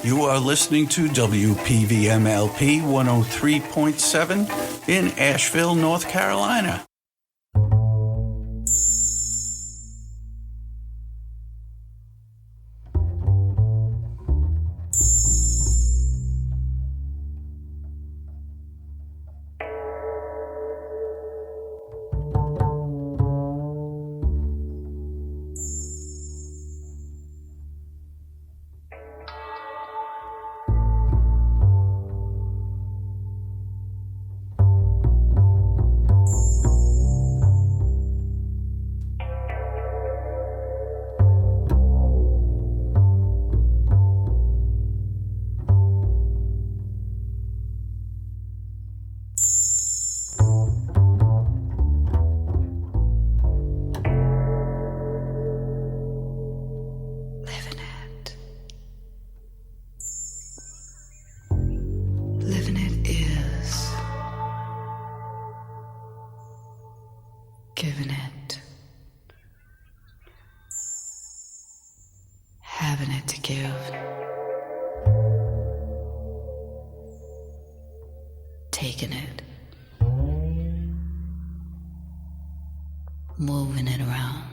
You are listening to WPVMLP 103.7 in Asheville, North Carolina. Giving it. Having it to give. Taking it. Moving it around.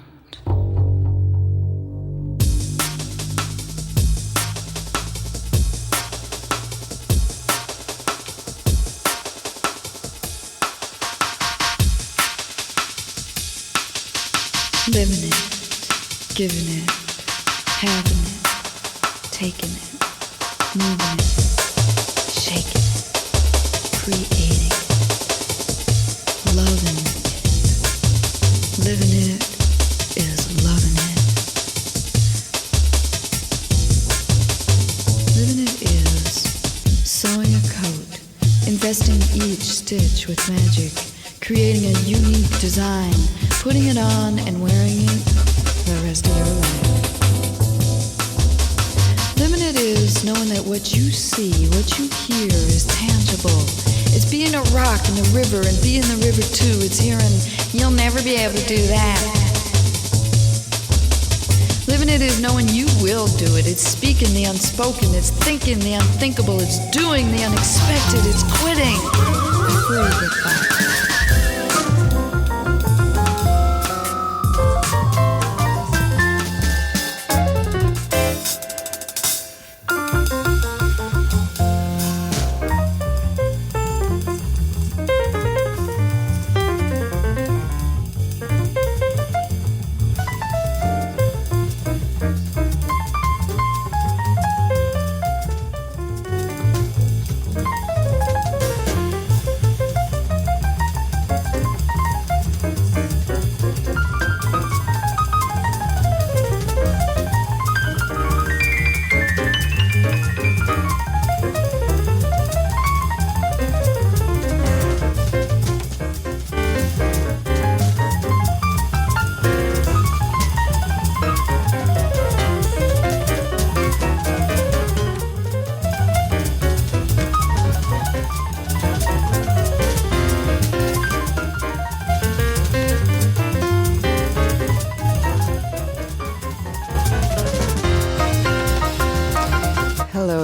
Living it, giving it, having it, taking it, moving it, shaking it, creating it, loving it. Living it is loving it. Living it is sewing a coat, investing each stitch with magic, creating a unique design, putting it on and wearing it the rest of your life. Living it is knowing that what you see, what you hear is tangible. It's being a rock in the river and being the river too. It's hearing, you'll never be able to do that. Living it is knowing you will do it. It's speaking the unspoken. It's thinking the unthinkable. It's doing the unexpected. It's quitting before you get back.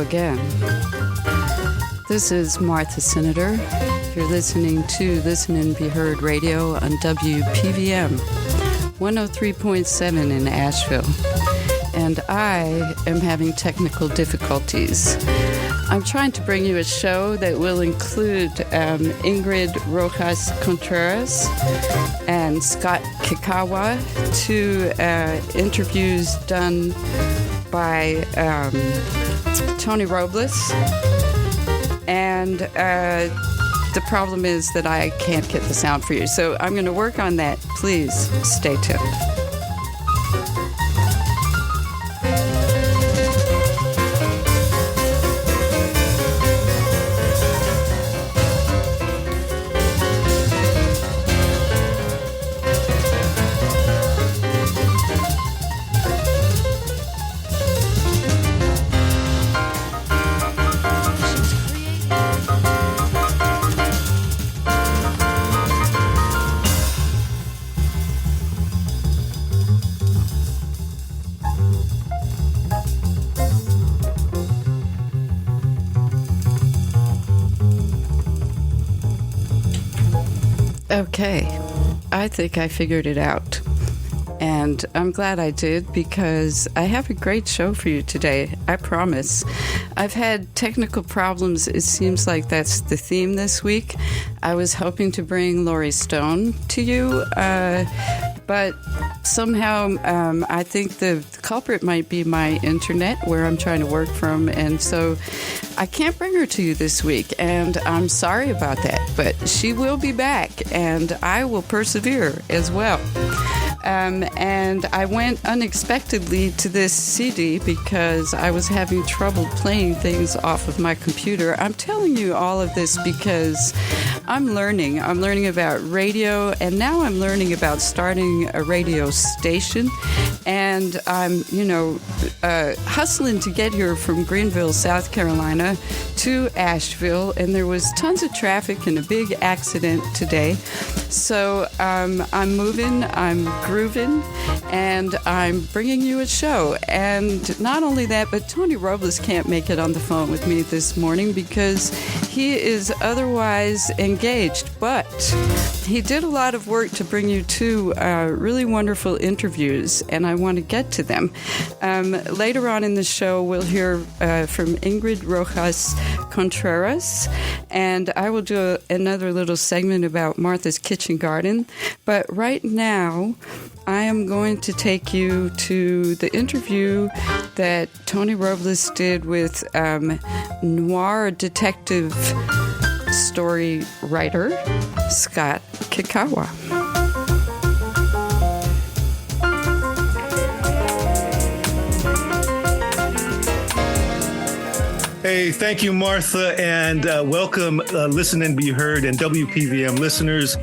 Again. This is Martha Senator. You're listening to Listen and Be Heard Radio on WPVM 103.7 in Asheville. And I am having technical difficulties. I'm trying to bring you a show that will include Ingrid Rojas Contreras and Scott Kikkawa, two interviews done by Tony Robles, and the problem is that I can't get the sound for you, so I'm going to work on that. Please stay tuned. Okay, I think I figured it out. And I'm glad I did because I have a great show for you today, I promise. I've had technical problems. It seems like that's the theme this week. I was hoping to bring Laurie Stone to you, but somehow I think the culprit might be my internet where I'm trying to work from, and so I can't bring her to you this week, and I'm sorry about that, but she will be back, and I will persevere as well. And I went unexpectedly to this CD because I was having trouble playing things off of my computer. I'm telling you all of this because I'm learning. I'm learning about radio, and now I'm learning about starting a radio station. And I'm, hustling to get here from Greenville, South Carolina to Asheville, and there was tons of traffic and a big accident today. So I'm moving, I'm grooving, and I'm bringing you a show. And not only that, but Tony Robles can't make it on the phone with me this morning because he is otherwise engaged. But he did a lot of work to bring you two really wonderful interviews, and I want to get to them. Later on in the show, we'll hear from Ingrid Rojas Contreras, and I will do another little segment about Martha's Kitchen Garden. But right now, I am going to take you to the interview that Tony Robles did with noir detective story writer Scott Kikkawa. Hey, thank you, Martha, and welcome, Listen and Be Heard and WPVM listeners.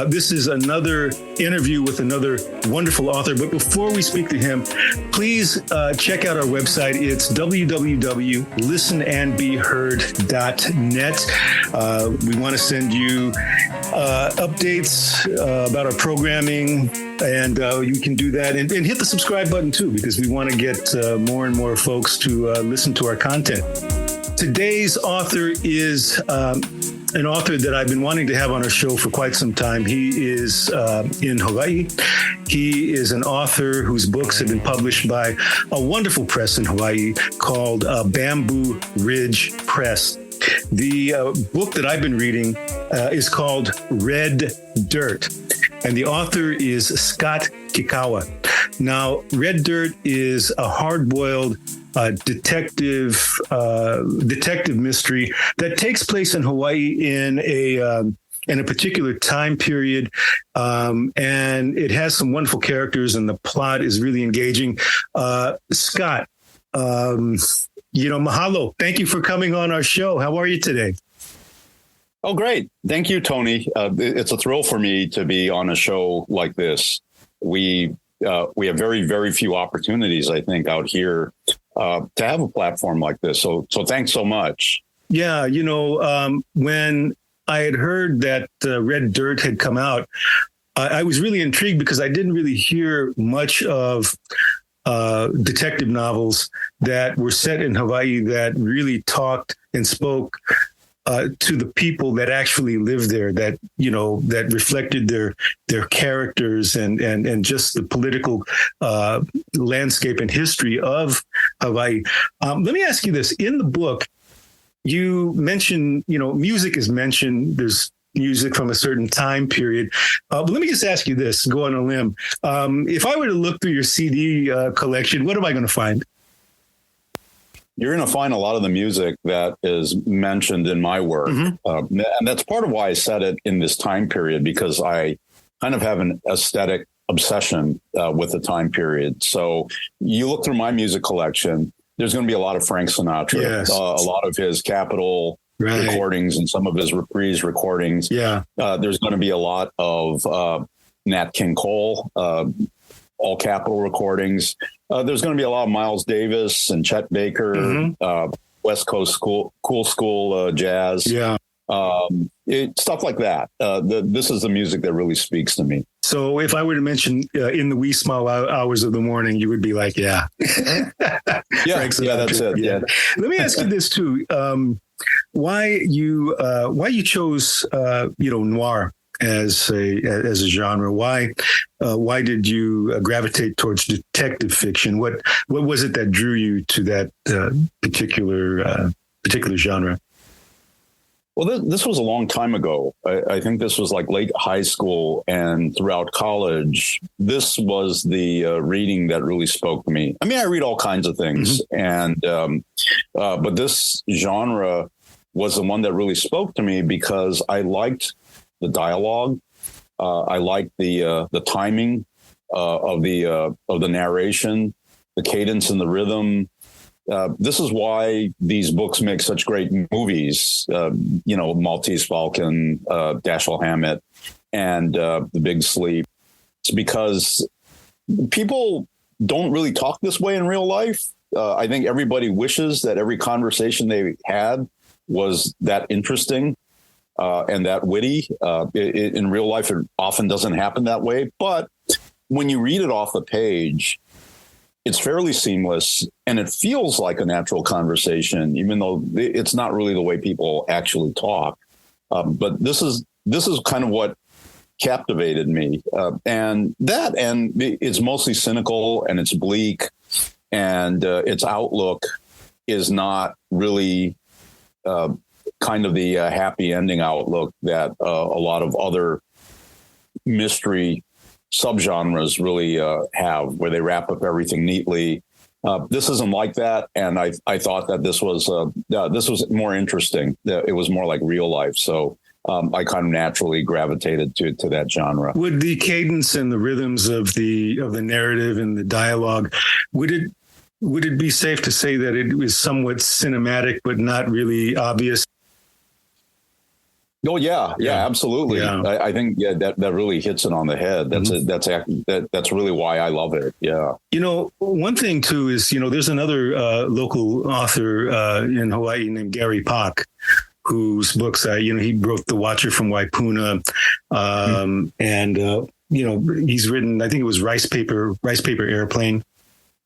This is another interview with another wonderful author. But before we speak to him, please check out our website. It's www.listenandbeheard.net. We want to send you updates about our programming, and you can do that. And hit the subscribe button, too, because we want to get more and more folks to listen to our content. Today's author is an author that I've been wanting to have on our show for quite some time. He is in Hawaii. He is an author whose books have been published by a wonderful press in Hawaii called Bamboo Ridge Press. The book that I've been reading is called Red Dirt, and the author is Scott Kikkawa. Now, Red Dirt is a hard-boiled detective mystery that takes place in Hawaii in a particular time period, and it has some wonderful characters, and the plot is really engaging. Scott, mahalo. Thank you for coming on our show. How are you today? Oh, great. Thank you, Tony. It's a thrill for me to be on a show like this. We have very, very few opportunities, I think, out here to have a platform like this. So thanks so much. Yeah. When I had heard that Red Dirt had come out, I was really intrigued because I didn't really hear much of detective novels that were set in Hawaii that really talked and spoke to the people that actually lived there, that reflected their characters and just the political landscape and history of Hawaii. Let me ask you this. In the book, you mentioned, music is mentioned. There's music from a certain time period. But let me just ask you this, go on a limb. If I were to look through your CD collection, what am I going to find? You're going to find a lot of the music that is mentioned in my work. Mm-hmm. And that's part of why I said it in this time period, because I kind of have an aesthetic obsession with the time period. So you look through my music collection, there's going to be a lot of Frank Sinatra, yes. A lot of his Capitol recordings and some of his reprise recordings. Yeah. There's going to be a lot of Nat King Cole, all Capitol recordings. There's going to be a lot of Miles Davis and Chet Baker, mm-hmm. West Coast cool school jazz. Yeah. Stuff like that. This is the music that really speaks to me. So if I were to mention in the wee small hours of the morning, you would be like, yeah. Yeah, that's it. Yeah. Let me ask you this too. Why you chose, noir as a genre? Why did you gravitate towards detective fiction? What was it that drew you to that particular genre? Well, this was a long time ago. I think this was like late high school and throughout college. This was the reading that really spoke to me. I mean, I read all kinds of things, and but this genre was the one that really spoke to me because I liked the dialogue. I liked the timing of the narration, the cadence and the rhythm. This is why these books make such great movies, Maltese Falcon, Dashiell Hammett, and The Big Sleep. It's because people don't really talk this way in real life. I think everybody wishes that every conversation they had was that interesting and that witty. In real life, it often doesn't happen that way. But when you read it off the page, it's fairly seamless and it feels like a natural conversation, even though it's not really the way people actually talk. But this is kind of what captivated me. And it's mostly cynical and it's bleak, and its outlook is not really kind of the happy ending outlook that a lot of other mystery subgenres really have, where they wrap up everything neatly. This isn't like that, and I thought that this was more interesting. It was more like real life, so I kind of naturally gravitated to that genre. Would the cadence and the rhythms of the narrative and the dialogue, would it be safe to say that it was somewhat cinematic but not really obvious? Oh yeah, absolutely. Yeah. I think that really hits it on the head. That's really why I love it. Yeah. One thing too is there's another local author in Hawaii named Gary Pak, whose books he wrote The Watcher from Waipuna, and he's written, I think it was Rice Paper Airplane.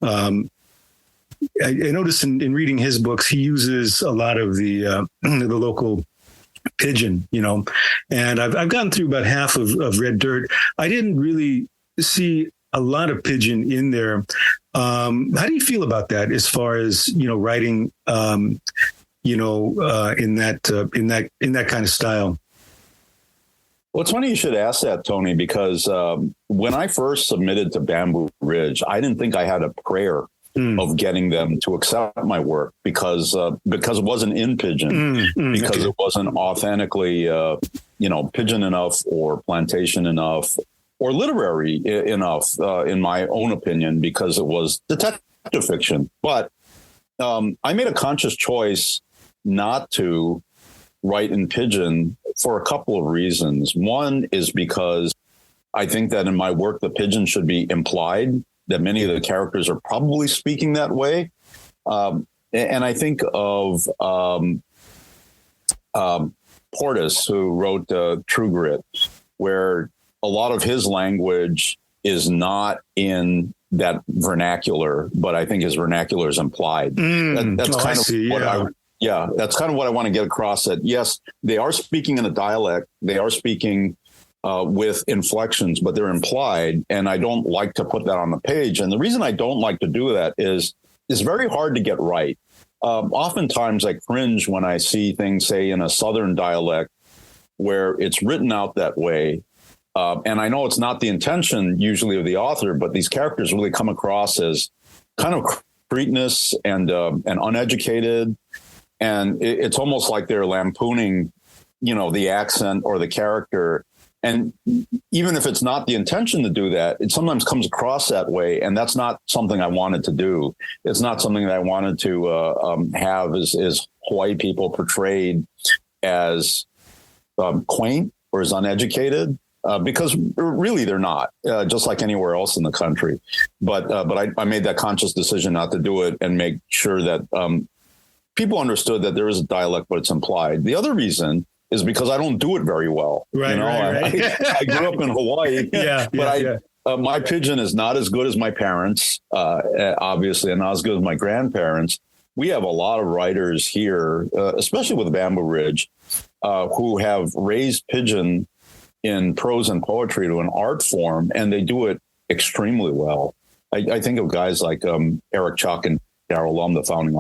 I noticed in reading his books, he uses a lot of the local pidgin, and I've gotten through about half of Red Dirt. I didn't really see a lot of pidgin in there. How do you feel about that as far as, writing, in that kind of style? Well, it's funny you should ask that, Tony, because when I first submitted to Bamboo Ridge, I didn't think I had a prayer of getting them to accept my work because it wasn't in pidgin, because it wasn't authentically, pidgin enough or plantation enough or literary enough, in my own opinion, because it was detective fiction. But I made a conscious choice not to write in pidgin for a couple of reasons. One is because I think that in my work, the pidgin should be implied, that many of the characters are probably speaking that way. And I think of Portis, who wrote True Grit, where a lot of his language is not in that vernacular, but I think his vernacular is implied. That's kind of what I want to get across, that yes, they are speaking in a dialect. They are speaking with inflections, but they're implied. And I don't like to put that on the page. And the reason I don't like to do that is it's very hard to get right. Oftentimes I cringe when I see things, say, in a Southern dialect where it's written out that way. And I know it's not the intention usually of the author, but these characters really come across as kind of cretinous and uneducated. And it's almost like they're lampooning, the accent or the character. And even if it's not the intention to do that, it sometimes comes across that way. And that's not something I wanted to do. It's not something that I wanted to have as Hawaii people portrayed as quaint or as uneducated, because really they're not, just like anywhere else in the country. But I made that conscious decision not to do it and make sure that people understood that there is a dialect, but it's implied. The other reason is because I don't do it very well. Right. I grew up in Hawaii, my pidgin is not as good as my parents, obviously, and not as good as my grandparents. We have a lot of writers here, especially with Bamboo Ridge, who have raised pidgin in prose and poetry to an art form, and they do it extremely well. I think of guys like Eric Chuck and Darrell Lum, the founding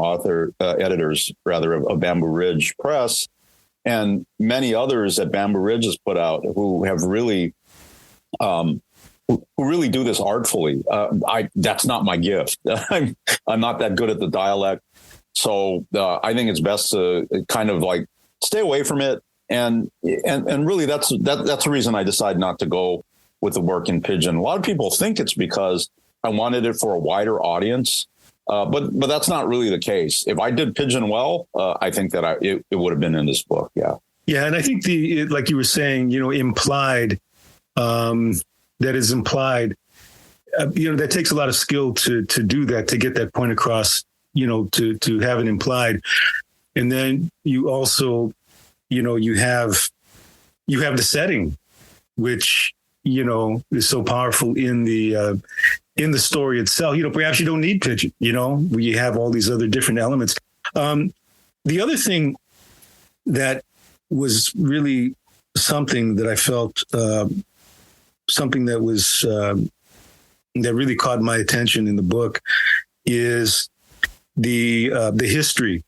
editors of Bamboo Ridge Press, and many others that Bamboo Ridge has put out who have really, who really do this artfully. That's not my gift. I'm not that good at the dialect, so I think it's best to kind of like stay away from it. And really, that's the reason I decided not to go with the work in Pidgin. A lot of people think it's because I wanted it for a wider audience. But that's not really the case. If I did Pidgin well, I think that it would have been in this book. Yeah. Yeah. And I think like you were saying, implied, that is implied, that takes a lot of skill to do that, to get that point across, to have it implied. And then you also, you have the setting, which, is so powerful in the story itself. Perhaps you don't need Pidgin, we have all these other different elements. The other thing that was really something that I felt, something that was, that really caught my attention in the book is the history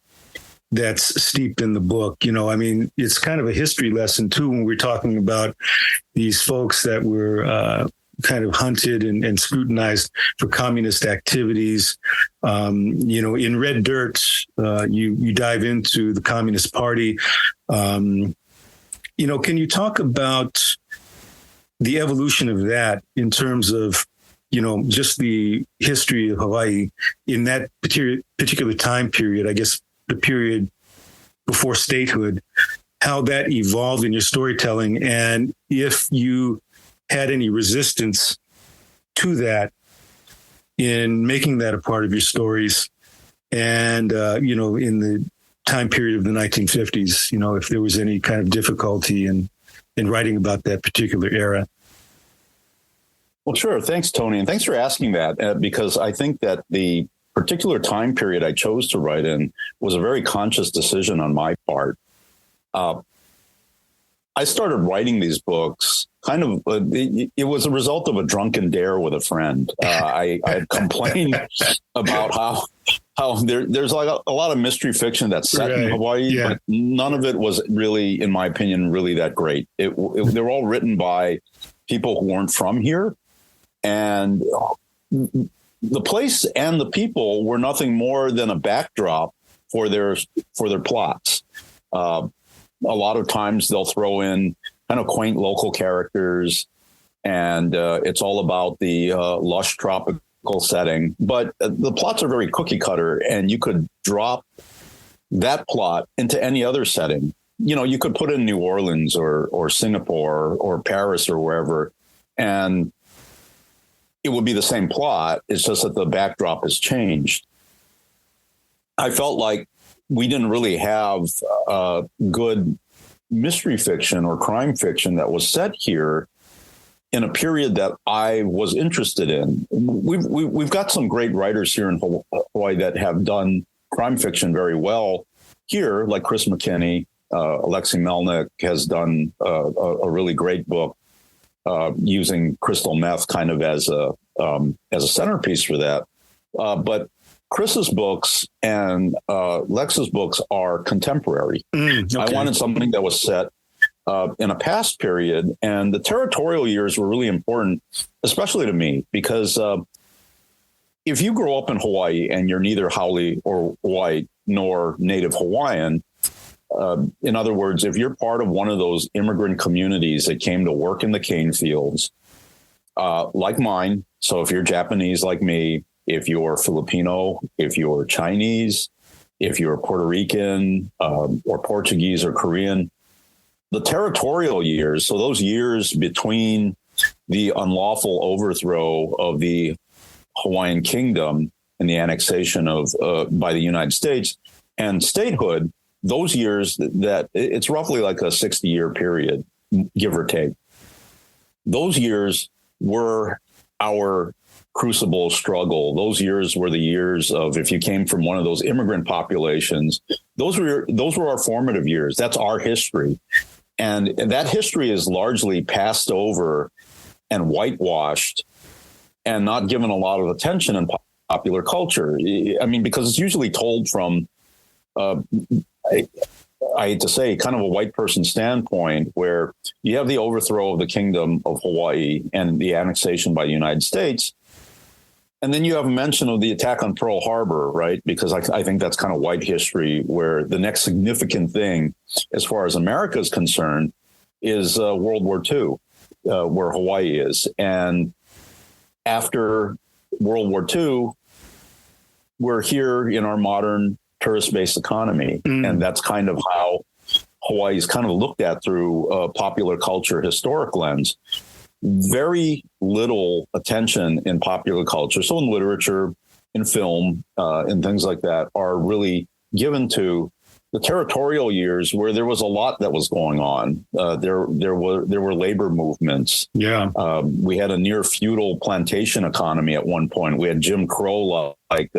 that's steeped in the book. It's kind of a history lesson too, when we're talking about these folks that were, kind of hunted and scrutinized for communist activities. In Red Dirt, you dive into the Communist Party. Can you talk about the evolution of that in terms of, just the history of Hawaii in that particular time period, I guess the period before statehood, how that evolved in your storytelling, and if you had any resistance to that in making that a part of your stories, and in the time period of the 1950s, if there was any kind of difficulty in writing about that particular era. Well, sure. Thanks, Tony. And thanks for asking that, because I think that the particular time period I chose to write in was a very conscious decision on my part. I started writing these books kind of, it was a result of a drunken dare with a friend. I had complained about how there's like a lot of mystery fiction that's set in Hawaii, but none of it was really, in my opinion, really that great. They were all written by people who weren't from here. And the place and the people were nothing more than a backdrop for their plots. A lot of times they'll throw in kind of quaint local characters, and it's all about the lush tropical setting. But the plots are very cookie cutter, and you could drop that plot into any other setting. You could put in New Orleans or Singapore or Paris or wherever, and it would be the same plot. It's just that the backdrop has changed. I felt like we didn't really have good mystery fiction or crime fiction that was set here in a period that I was interested in. We've got some great writers here in Hawaii that have done crime fiction very well here, like Chris McKinney. Alexei Melnick has done a really great book using crystal meth kind of as a centerpiece for that. But Chris's books and Lex's books are contemporary. Okay. I wanted something that was set in a past period, and the territorial years were really important, especially to me, because if you grow up in Hawaii and you're neither haole or white nor native Hawaiian, in other words, if you're part of one of those immigrant communities that came to work in the cane fields, like mine, so if you're Japanese like me, if you're Filipino, if you're Chinese, if you're Puerto Rican or Portuguese or Korean, the territorial years, so those years between the unlawful overthrow of the Hawaiian kingdom and the annexation of by the United States and statehood, those years that it's roughly like a 60-year period, give or take. Those years were our crucible struggle. Those years were the years of, if you came from one of those immigrant populations, those were our formative years. That's our history. And that history is largely passed over and whitewashed and not given a lot of attention in popular culture. I mean, because it's usually told from, I hate to say, kind of a white person standpoint, where you have the overthrow of the Kingdom of Hawaii and the annexation by the United States. And then you have a mention of the attack on Pearl Harbor, right? Because I think that's kind of white history, where the next significant thing, as far as America is concerned, is World War II, where Hawaii is. And after World War II, we're here in our modern tourist-based economy. And that's kind of how Hawaii is kind of looked at through a popular culture historic lens. Very little attention in popular culture, so in literature, in film, and things like that, are really given to the territorial years, where there was a lot that was going on. There were labor movements. Yeah, we had a near feudal plantation economy at one point. We had Jim Crow like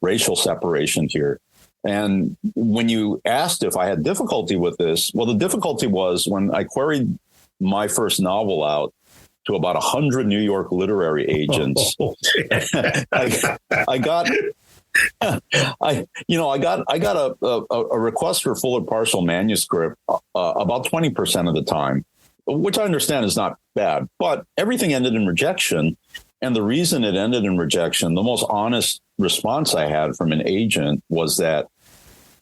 racial separation here. And when you asked if I had difficulty with this, well, the difficulty was when I queried my first novel out to about 100 New York literary agents. I got a request for full or partial manuscript about 20% of the time, which I understand is not bad, but everything ended in rejection. And the reason it ended in rejection, the most honest response I had from an agent was that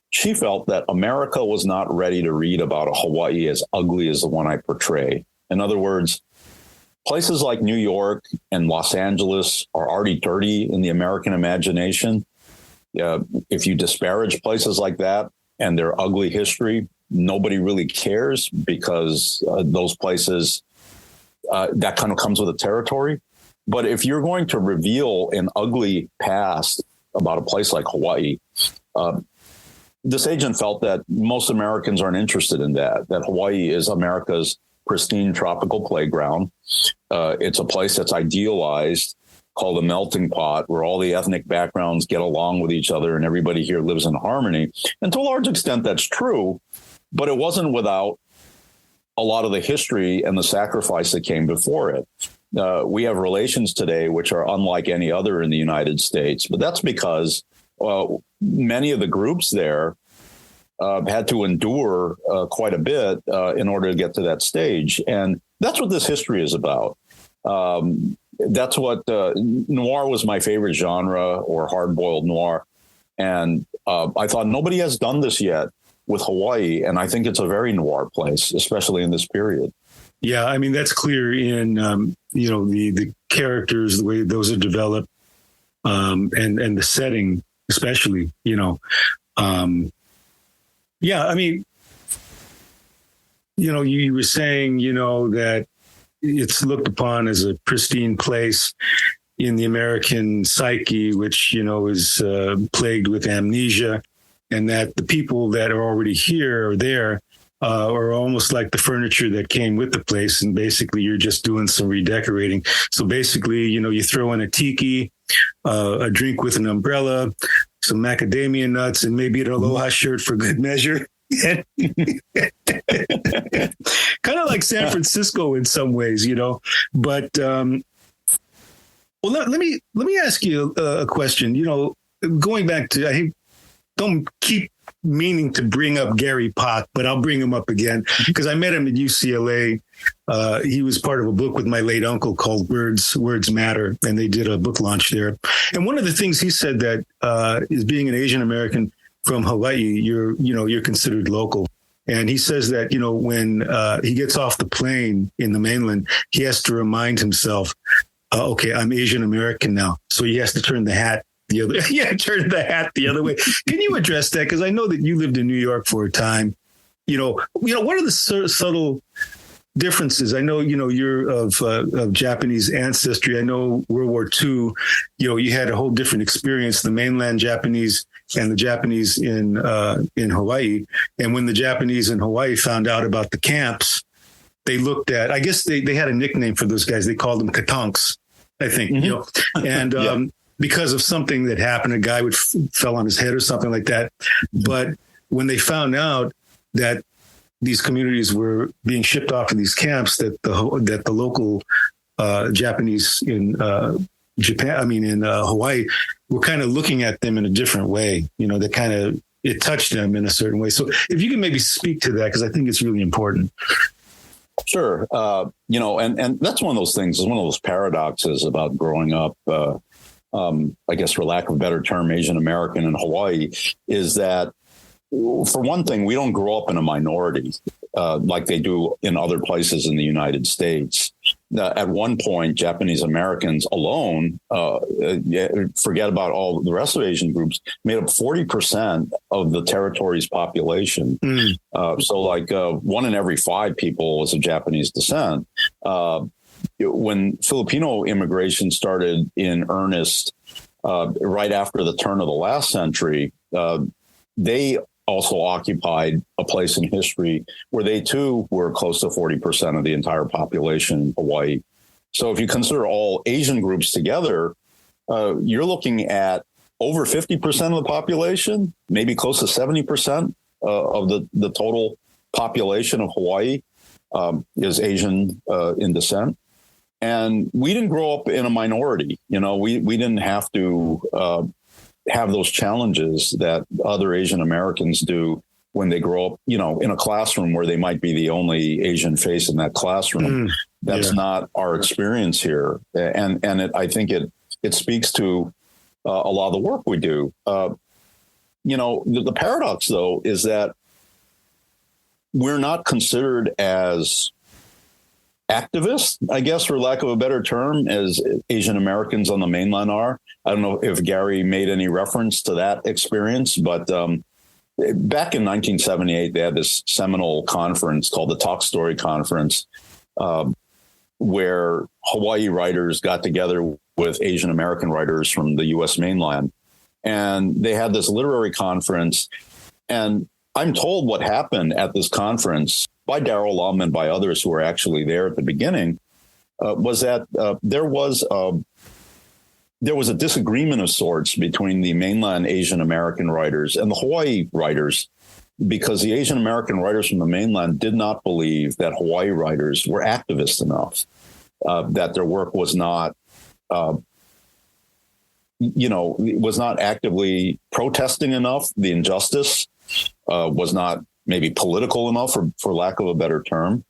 she felt that America was not ready to read about a Hawaii as ugly as the one I portray. In other words, places like New York and Los Angeles are already dirty in the American imagination. If you disparage places like that and their ugly history, nobody really cares, because those places, that kind of comes with the territory. But if you're going to reveal an ugly past about a place like Hawaii, this agent felt that most Americans aren't interested in that Hawaii is America's pristine tropical playground. It's a place that's idealized, called a melting pot, where all the ethnic backgrounds get along with each other and everybody here lives in harmony. And to a large extent, that's true, but it wasn't without a lot of the history and the sacrifice that came before it. We have relations today which are unlike any other in the United States, but that's because many of the groups there had to endure quite a bit in order to get to that stage. And that's what this history is about. That's what noir was my favorite genre, or hard-boiled noir. And I thought nobody has done this yet with Hawaii. And I think it's a very noir place, especially in this period. Yeah, I mean, that's clear in, the characters, the way those are developed, and the setting, especially, yeah, I mean, you were saying, that it's looked upon as a pristine place in the American psyche, which, is plagued with amnesia, and that the people that are already here or there are almost like the furniture that came with the place. And basically, you're just doing some redecorating. So basically, you throw in a tiki, a drink with an umbrella, some macadamia nuts, and maybe an aloha shirt for good measure. Kind of like San Francisco in some ways, but well, let me ask you a question. Going back to, I don't keep meaning to bring up Gary Pak, but I'll bring him up again because I met him at UCLA. He was part of a book with my late uncle called Words Matter, and they did a book launch there. And one of the things he said that is, being an Asian American from Hawaii, you're considered local. And he says that, when he gets off the plane in the mainland, he has to remind himself, okay, I'm Asian American now. So he has to turn the hat the other way. Can you address that? Because I know that you lived in New York for a time. What are the subtle differences? I know, you're of Japanese ancestry. I know World War II, you had a whole different experience, the mainland Japanese and the Japanese in Hawaii. And when the Japanese in Hawaii found out about the camps, they looked at, I guess they had a nickname for those guys. They called them katonks, I think, and yeah. Because of something that happened, a guy fell on his head or something like that. But when they found out that these communities were being shipped off to these camps, that the local Japanese in Hawaii were kind of looking at them in a different way. That kind of, it touched them in a certain way. So if you can maybe speak to that, because I think it's really important. Sure. And that's one of those things, is one of those paradoxes about growing up, I guess, for lack of a better term, Asian American in Hawaii, is that, for one thing, we don't grow up in a minority like they do in other places in the United States. At one point, Japanese Americans alone, forget about all the rest of Asian groups, made up 40% of the territory's population. So like 1 in every 5 people was of Japanese descent. When Filipino immigration started in earnest right after the turn of the last century, they also occupied a place in history where they too were close to 40% of the entire population in Hawaii. So if you consider all Asian groups together, you're looking at over 50% of the population, maybe close to 70% of the total population of Hawaii is Asian in descent. And we didn't grow up in a minority. We didn't have to have those challenges that other Asian Americans do when they grow up, in a classroom where they might be the only Asian face in that classroom. That's not our experience here. And I think it speaks to a lot of the work we do. The paradox, though, is that we're not considered as activists, I guess, for lack of a better term, as Asian Americans on the mainland are. I don't know if Gary made any reference to that experience, but back in 1978, they had this seminal conference called the Talk Story Conference, where Hawaii writers got together with Asian American writers from the U.S. mainland. And they had this literary conference. And I'm told what happened at this conference by Darrell Lum and by others who were actually there at the beginning was that there was a disagreement of sorts between the mainland Asian American writers and the Hawaii writers, because the Asian American writers from the mainland did not believe that Hawaii writers were activist enough, that their work was not, was not actively protesting enough. The injustice was not maybe political enough, for lack of a better term.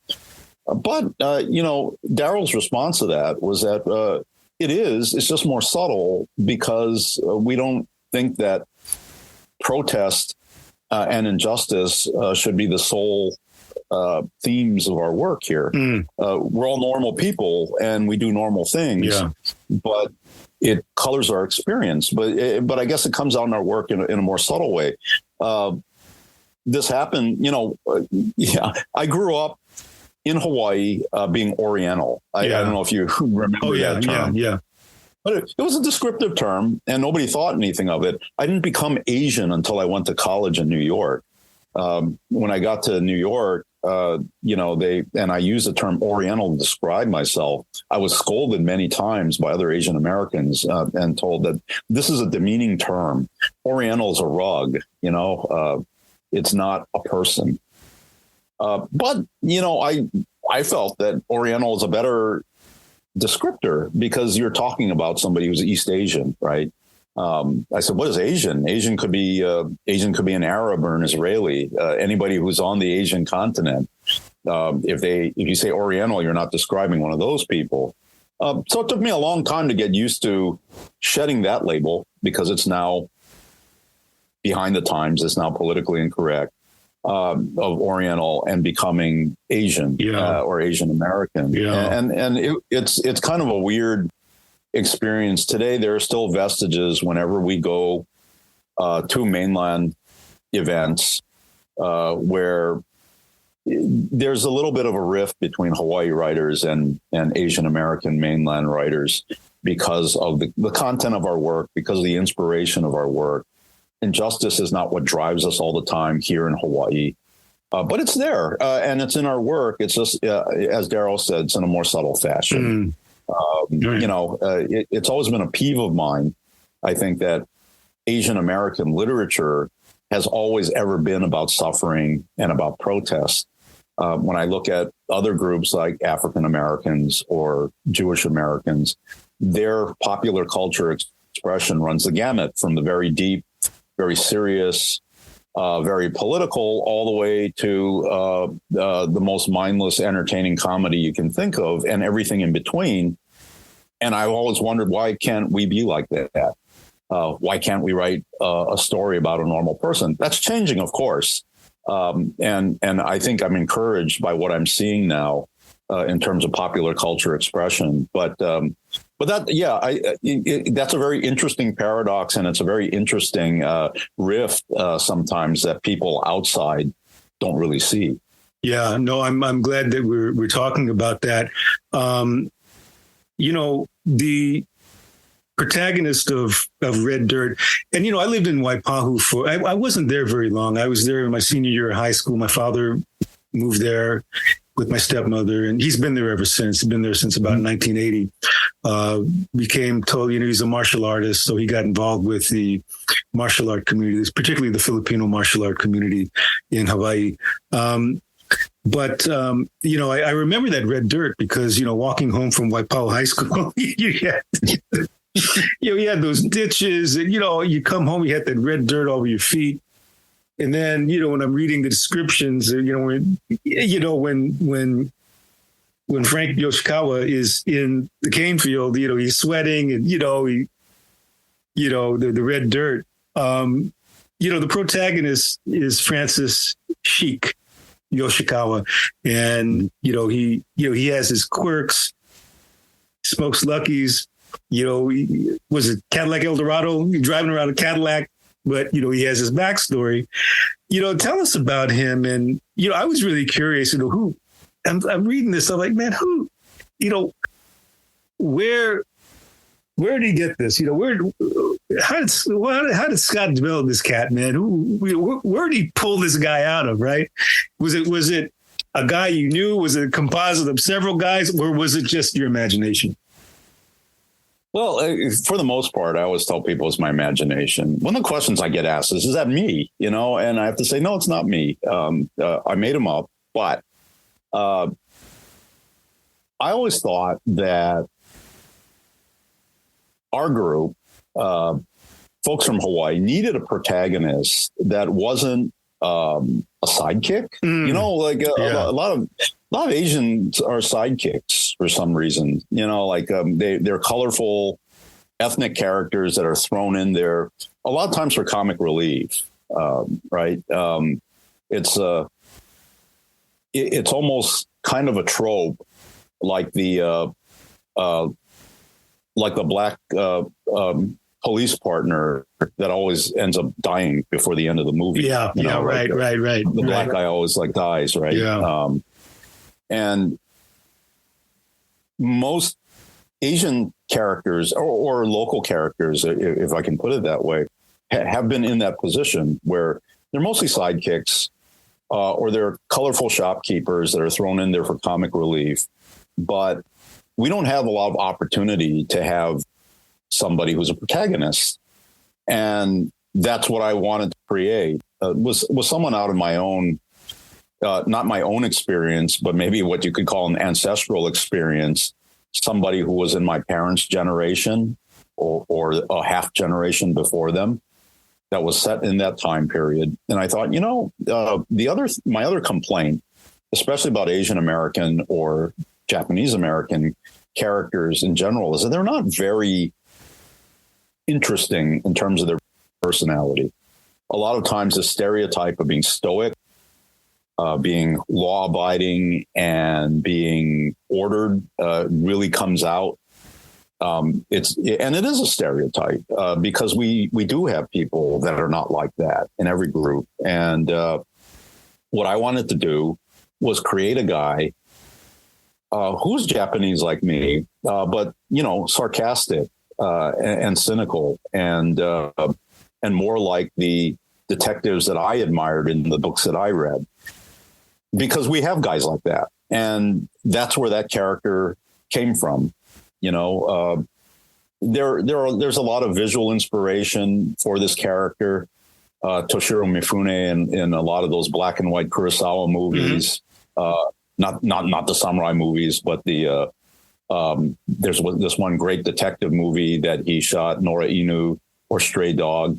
But, Darrell's response to that was that it's just more subtle, because we don't think that protest and injustice should be the sole themes of our work here. We're all normal people and we do normal things, but it colors our experience. But I guess it comes out in our work in a more subtle way. This happened, I grew up in Hawaii being Oriental. I don't know if you remember that term. But it was a descriptive term and nobody thought anything of it. I didn't become Asian until I went to college in New York. When I got to New York, and I used the term Oriental to describe myself. I was scolded many times by other Asian Americans and told that this is a demeaning term. Oriental is a rug, it's not a person. But I felt that Oriental is a better descriptor because you're talking about somebody who's East Asian, right? I said, what is Asian? Asian could be an Arab or an Israeli, anybody who's on the Asian continent. If you say Oriental, you're not describing one of those people. So it took me a long time to get used to shedding that label because it's now behind the times. It's now politically incorrect, of Oriental and becoming Asian or Asian American. And it's kind of a weird experience. Today, there are still vestiges whenever we go to mainland events where there's a little bit of a rift between Hawaii writers and Asian American mainland writers because of the content of our work, because of the inspiration of our work. Injustice is not what drives us all the time here in Hawaii, but it's there and it's in our work. It's just, as Darrell said, it's in a more subtle fashion. It's always been a peeve of mine. I think that Asian American literature has always ever been about suffering and about protest. When I look at other groups like African Americans or Jewish Americans, their popular culture expression runs the gamut from the very deep, very serious, very political, all the way to the most mindless, entertaining comedy you can think of, and everything in between. And I've always wondered, why can't we be like that? Why can't we write a story about a normal person? That's changing, of course. And I think I'm encouraged by what I'm seeing now in terms of popular culture expression. But that, that's a very interesting paradox, and it's a very interesting rift sometimes that people outside don't really see. Yeah, no, I'm glad that we're talking about that. The protagonist of Red Dirt, and I lived in Waipahu I wasn't there very long. I was there in my senior year of high school. My father moved there with my stepmother, and he's been there ever since. He's been there since about 1980. Became told, he's a martial artist, so he got involved with the martial art community, particularly the Filipino martial art community in Hawaii. But I remember that Red Dirt because, walking home from Waipahu High School, you had those ditches, and, you come home, you had that red dirt over your feet. And then, when I'm reading the descriptions, when Frank Yoshikawa is in the cane field, he's sweating and, the red dirt, the protagonist is Francis Sheik Yoshikawa. And, he has his quirks, smokes Luckies, was it Cadillac Eldorado, driving around a Cadillac, but, he has his backstory. Tell us about him. And, I was really curious, who, I'm reading this, I'm like, man, who, where did he get this? How did Scott develop this cat, man? Where did he pull this guy out of, right? Was it a guy you knew? Was it a composite of several guys, or was it just your imagination? Well, for the most part, I always tell people it's my imagination. One of the questions I get asked is that me? And I have to say, no, it's not me. I made him up. But I always thought that our group, folks from Hawaii, needed a protagonist that wasn't a sidekick. A lot of Asians are sidekicks for some reason. They're colorful ethnic characters that are thrown in there a lot of times for comic relief. Right? It's almost kind of a trope, like the black police partner that always ends up dying before the end of the movie. Right. The black guy always dies, right? Yeah. And most Asian characters or local characters, if I can put it that way, have been in that position where they're mostly sidekicks or they're colorful shopkeepers that are thrown in there for comic relief. But we don't have a lot of opportunity to have somebody who's a protagonist. And that's what I wanted to create, was someone out of my own, not my own experience, but maybe what you could call an ancestral experience, somebody who was in my parents' generation or a half generation before them that was set in that time period. And I thought, my other complaint, especially about Asian American or Japanese American characters in general, is that they're not very interesting in terms of their personality. A lot of times the stereotype of being stoic, being law-abiding, and being ordered really comes out. It is a stereotype because we do have people that are not like that in every group. And what I wanted to do was create a guy who's Japanese like me, but sarcastic and cynical and more like the detectives that I admired in the books that I read. Because we have guys like that, and that's where that character came from. There's a lot of visual inspiration for this character. Toshiro Mifune in a lot of those black and white Kurosawa movies. Not the samurai movies, but the there's this one great detective movie that he shot, Nora Inu, or Stray Dog,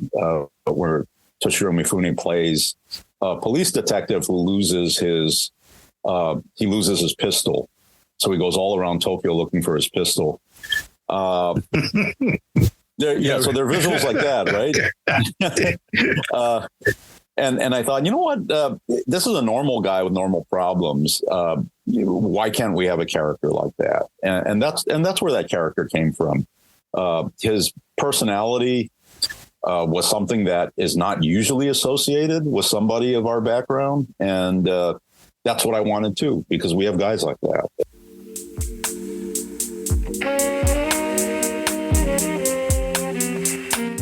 where Toshiro Mifune plays a police detective who loses his pistol. So he goes all around Tokyo looking for his pistol. So they're visuals like that, right? And I thought, you know what? This is a normal guy with normal problems. Why can't we have a character like that? And that's where that character came from. His personality was something that is not usually associated with somebody of our background, and that's what I wanted too, because we have guys like that.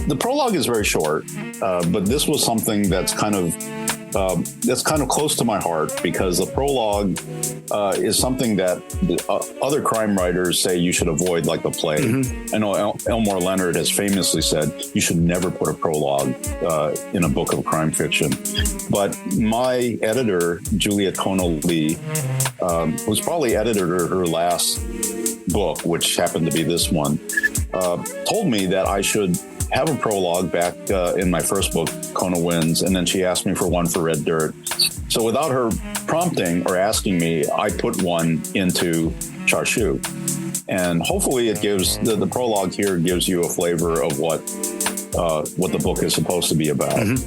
The prologue is very short, but this was something that's kind of close to my heart, because the prologue is something that other crime writers say you should avoid, like the plague. Mm-hmm. I know Elmore Leonard has famously said you should never put a prologue in a book of crime fiction. But my editor, Juliet Kono Lee, who's probably edited her last book, which happened to be this one, told me that I should have a prologue back in my first book, Kona Wins, and then she asked me for one for Red Dirt. So without her prompting or asking me, I put one into Charshu. And hopefully it gives, the prologue here gives you a flavor of what the book is supposed to be about. Mm-hmm.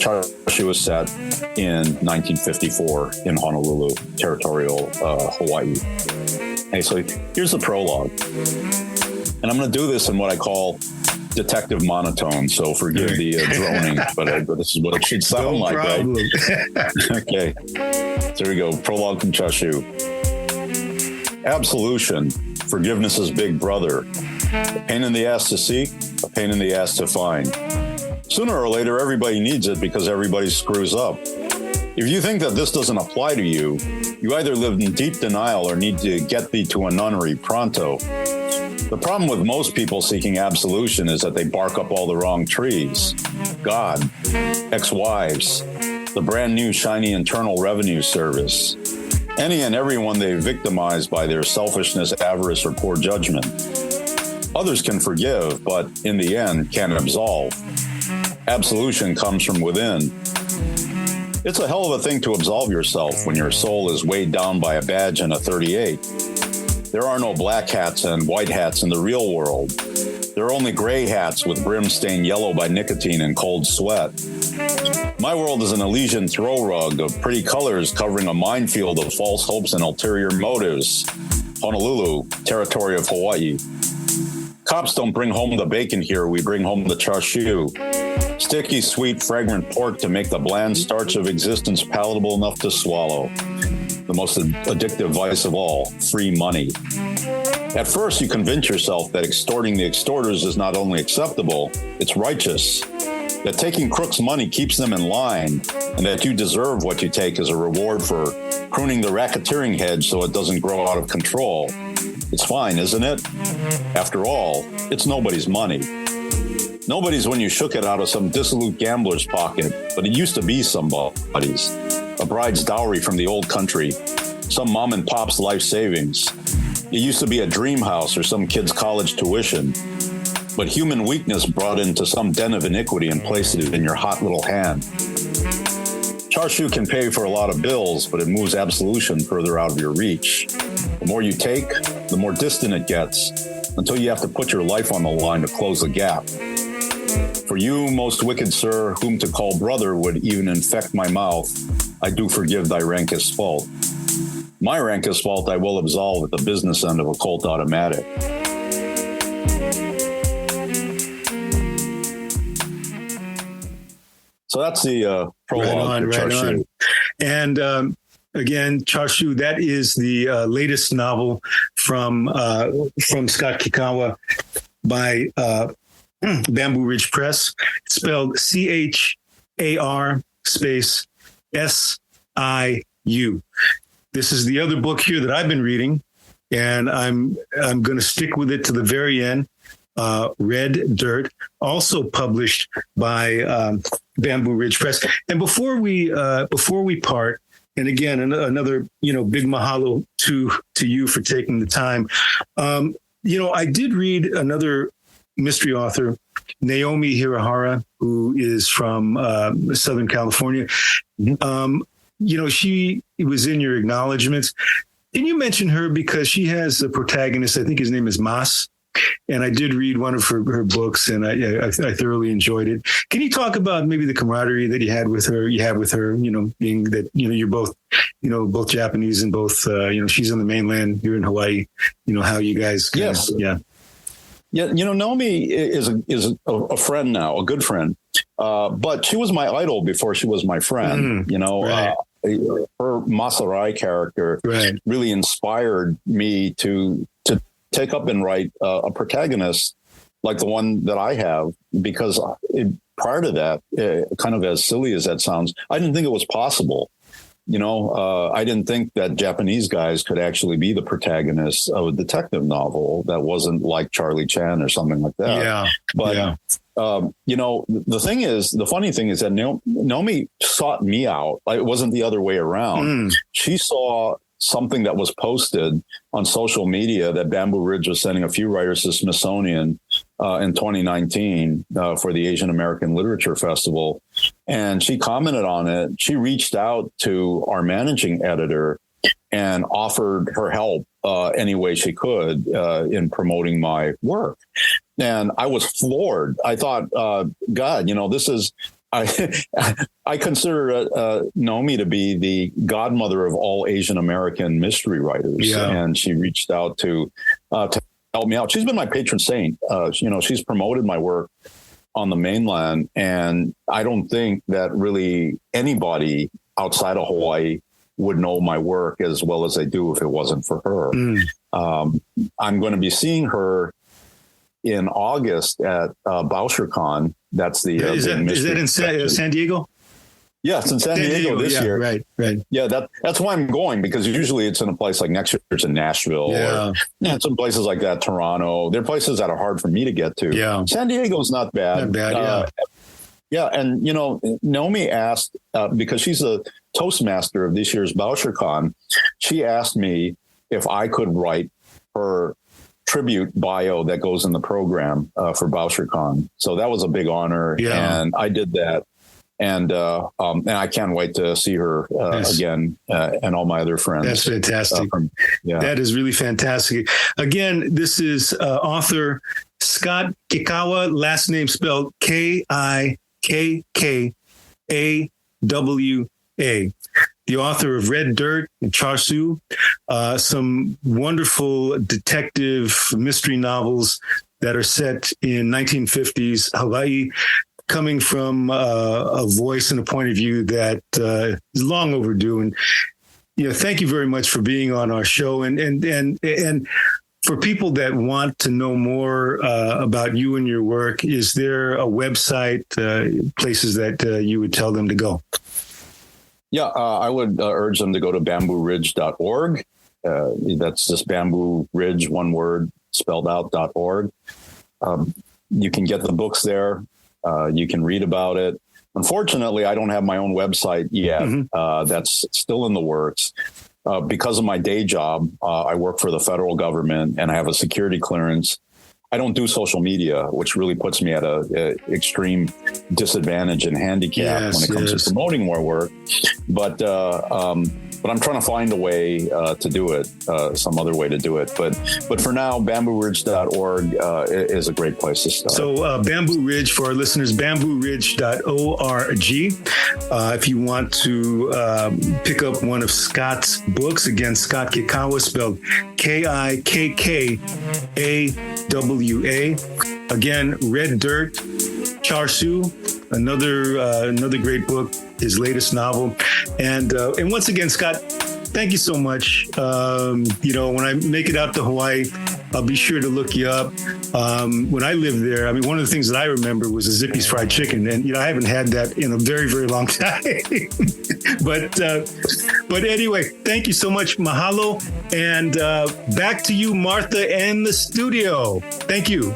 Charshu is set in 1954 in Honolulu, territorial Hawaii. Hey, so here's the prologue. And I'm going to do this in what I call detective monotone, so forgive the droning, but this is what it should sound like, problem. Right? Okay, so here we go. Prologue from Charshu. Absolution, forgiveness's big brother. A pain in the ass to seek, a pain in the ass to find. Sooner or later, everybody needs it because everybody screws up. If you think that this doesn't apply to you, you either live in deep denial or need to get thee to a nunnery pronto. The problem with most people seeking absolution is that they bark up all the wrong trees. God, ex-wives, the brand new shiny Internal Revenue Service, any and everyone they victimize by their selfishness, avarice, or poor judgment. Others can forgive, but in the end can't absolve. Absolution comes from within. It's a hell of a thing to absolve yourself when your soul is weighed down by a badge and a 38. There are no black hats and white hats in the real world. There are only gray hats with brims stained yellow by nicotine and cold sweat. My world is an Elysian throw rug of pretty colors covering a minefield of false hopes and ulterior motives. Honolulu, territory of Hawaii. Cops don't bring home the bacon here, we bring home the charshu. Sticky, sweet, fragrant pork to make the bland starch of existence palatable enough to swallow. The most addictive vice of all, free money. At first, you convince yourself that extorting the extorters is not only acceptable, it's righteous. That taking crooks' money keeps them in line, and that you deserve what you take as a reward for pruning the racketeering hedge so it doesn't grow out of control. It's fine, isn't it? After all, it's nobody's money. Nobody's when you shook it out of some dissolute gambler's pocket, but it used to be somebody's. A bride's dowry from the old country, some mom and pop's life savings. It used to be a dream house or some kid's college tuition. But human weakness brought into some den of iniquity and placed it in your hot little hand. Charshu can pay for a lot of bills, but it moves absolution further out of your reach. The more you take, the more distant it gets, until you have to put your life on the line to close the gap. For you, most wicked sir, whom to call brother would even infect my mouth, I do forgive thy rankest fault. My rankest fault I will absolve at the business end of a Colt automatic. So that's the prologue for Charshu. And again, Charshu, that is the latest novel from Scott Kikkawa by Bamboo Ridge Press. It's spelled CHAR space SIU. This is the other book here that I've been reading, and I'm going to stick with it to the very end. Red Dirt, also published by Bamboo Ridge Press. And before we part, And again, another, big mahalo to you for taking the time. I did read another mystery author, Naomi Hirahara, who is from Southern California. She was in your acknowledgments. Can you mention her? Because she has a protagonist, I think his name is Mas. And I did read one of her books, and I thoroughly enjoyed it. Can you talk about maybe the camaraderie that you have with her, being that, you're both, both Japanese and both, she's on the mainland, you're in Hawaii, how you guys. Yes. Yeah. Yeah. Naomi is a friend now, a good friend. But she was my idol before she was my friend, right. Her Masarai character really inspired me to take up and write a protagonist like the one that I have, because prior to that, kind of as silly as that sounds, I didn't think it was possible. I didn't think that Japanese guys could actually be the protagonists of a detective novel that wasn't like Charlie Chan or something like that. Yeah. But, the funny thing is that Naomi sought me out. It wasn't the other way around. She saw something that was posted on social media that Bamboo Ridge was sending a few writers to Smithsonian in 2019 for the Asian American Literature Festival. And she commented on it. She reached out to our managing editor and offered her help any way she could in promoting my work. And I was floored. I thought, God, this is... I consider Naomi to be the godmother of all Asian American mystery writers, and she reached out to help me out. She's been my patron saint. She's promoted my work on the mainland, and I don't think that really anybody outside of Hawaii would know my work as well as they do if it wasn't for her. I'm going to be seeing her in August at BoucherCon. That's the is that in San Diego? Yeah, it's in San Diego this year. Right. Yeah, that's why I'm going, because usually it's in a place like next year it's in Nashville or some places like that, Toronto. They're places that are hard for me to get to. Yeah. San Diego's not bad. And Naomi asked, because she's a Toastmaster of this year's BoucherCon, she asked me if I could write her tribute bio that goes in the program for BoucherCon. So that was a big honor, and I did that. And I can't wait to see her again and all my other friends. That's fantastic. That is really fantastic. Again, this is author Scott Kikkawa, last name spelled Kikkawa. The author of Red Dirt and Char Siu, some wonderful detective mystery novels that are set in 1950s Hawaii, coming from a voice and a point of view that is long overdue. And thank you very much for being on our show. And for people that want to know more about you and your work, is there a website, places that you would tell them to go? Yeah, I would urge them to go to bambooridge.org. That's just Bamboo Ridge, one word, spelled out, .org. You can get the books there. You can read about it. Unfortunately, I don't have my own website yet. That's still in the works. Because of my day job, I work for the federal government and I have a security clearance. I don't do social media, which really puts me at a extreme disadvantage and handicap when it comes to promoting more work. But I'm trying to find a way to do it, some other way to do it. But for now, bambooridge.org is a great place to start. So Bamboo Ridge, for our listeners, bambooridge.org. If you want to pick up one of Scott's books, again, Scott Kikkawa, spelled Kikkawa. Again, Red Dirt, Char Siu, another great book, his latest novel. And once again, Scott, thank you so much. When I make it out to Hawaii, I'll be sure to look you up. When I lived there, one of the things that I remember was a Zippy's fried chicken. And, I haven't had that in a very, very long time. But anyway, thank you so much. Mahalo. And back to you, Martha, and the studio. Thank you.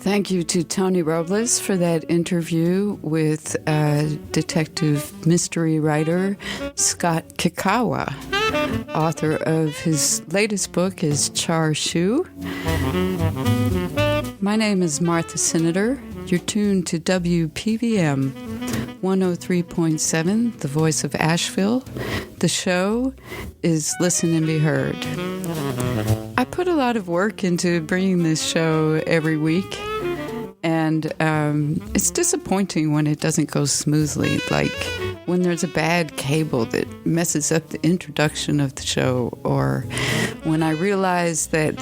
Thank you to Tony Robles for that interview with detective mystery writer Scott Kikkawa, author of his latest book is Char Shu. My name is Martha Senator. You're tuned to WPVM 103.7, the voice of Asheville. The show is Listen and Be Heard. I put a lot of work into bringing this show every week, and it's disappointing when it doesn't go smoothly, like when there's a bad cable that messes up the introduction of the show, or when I realize that,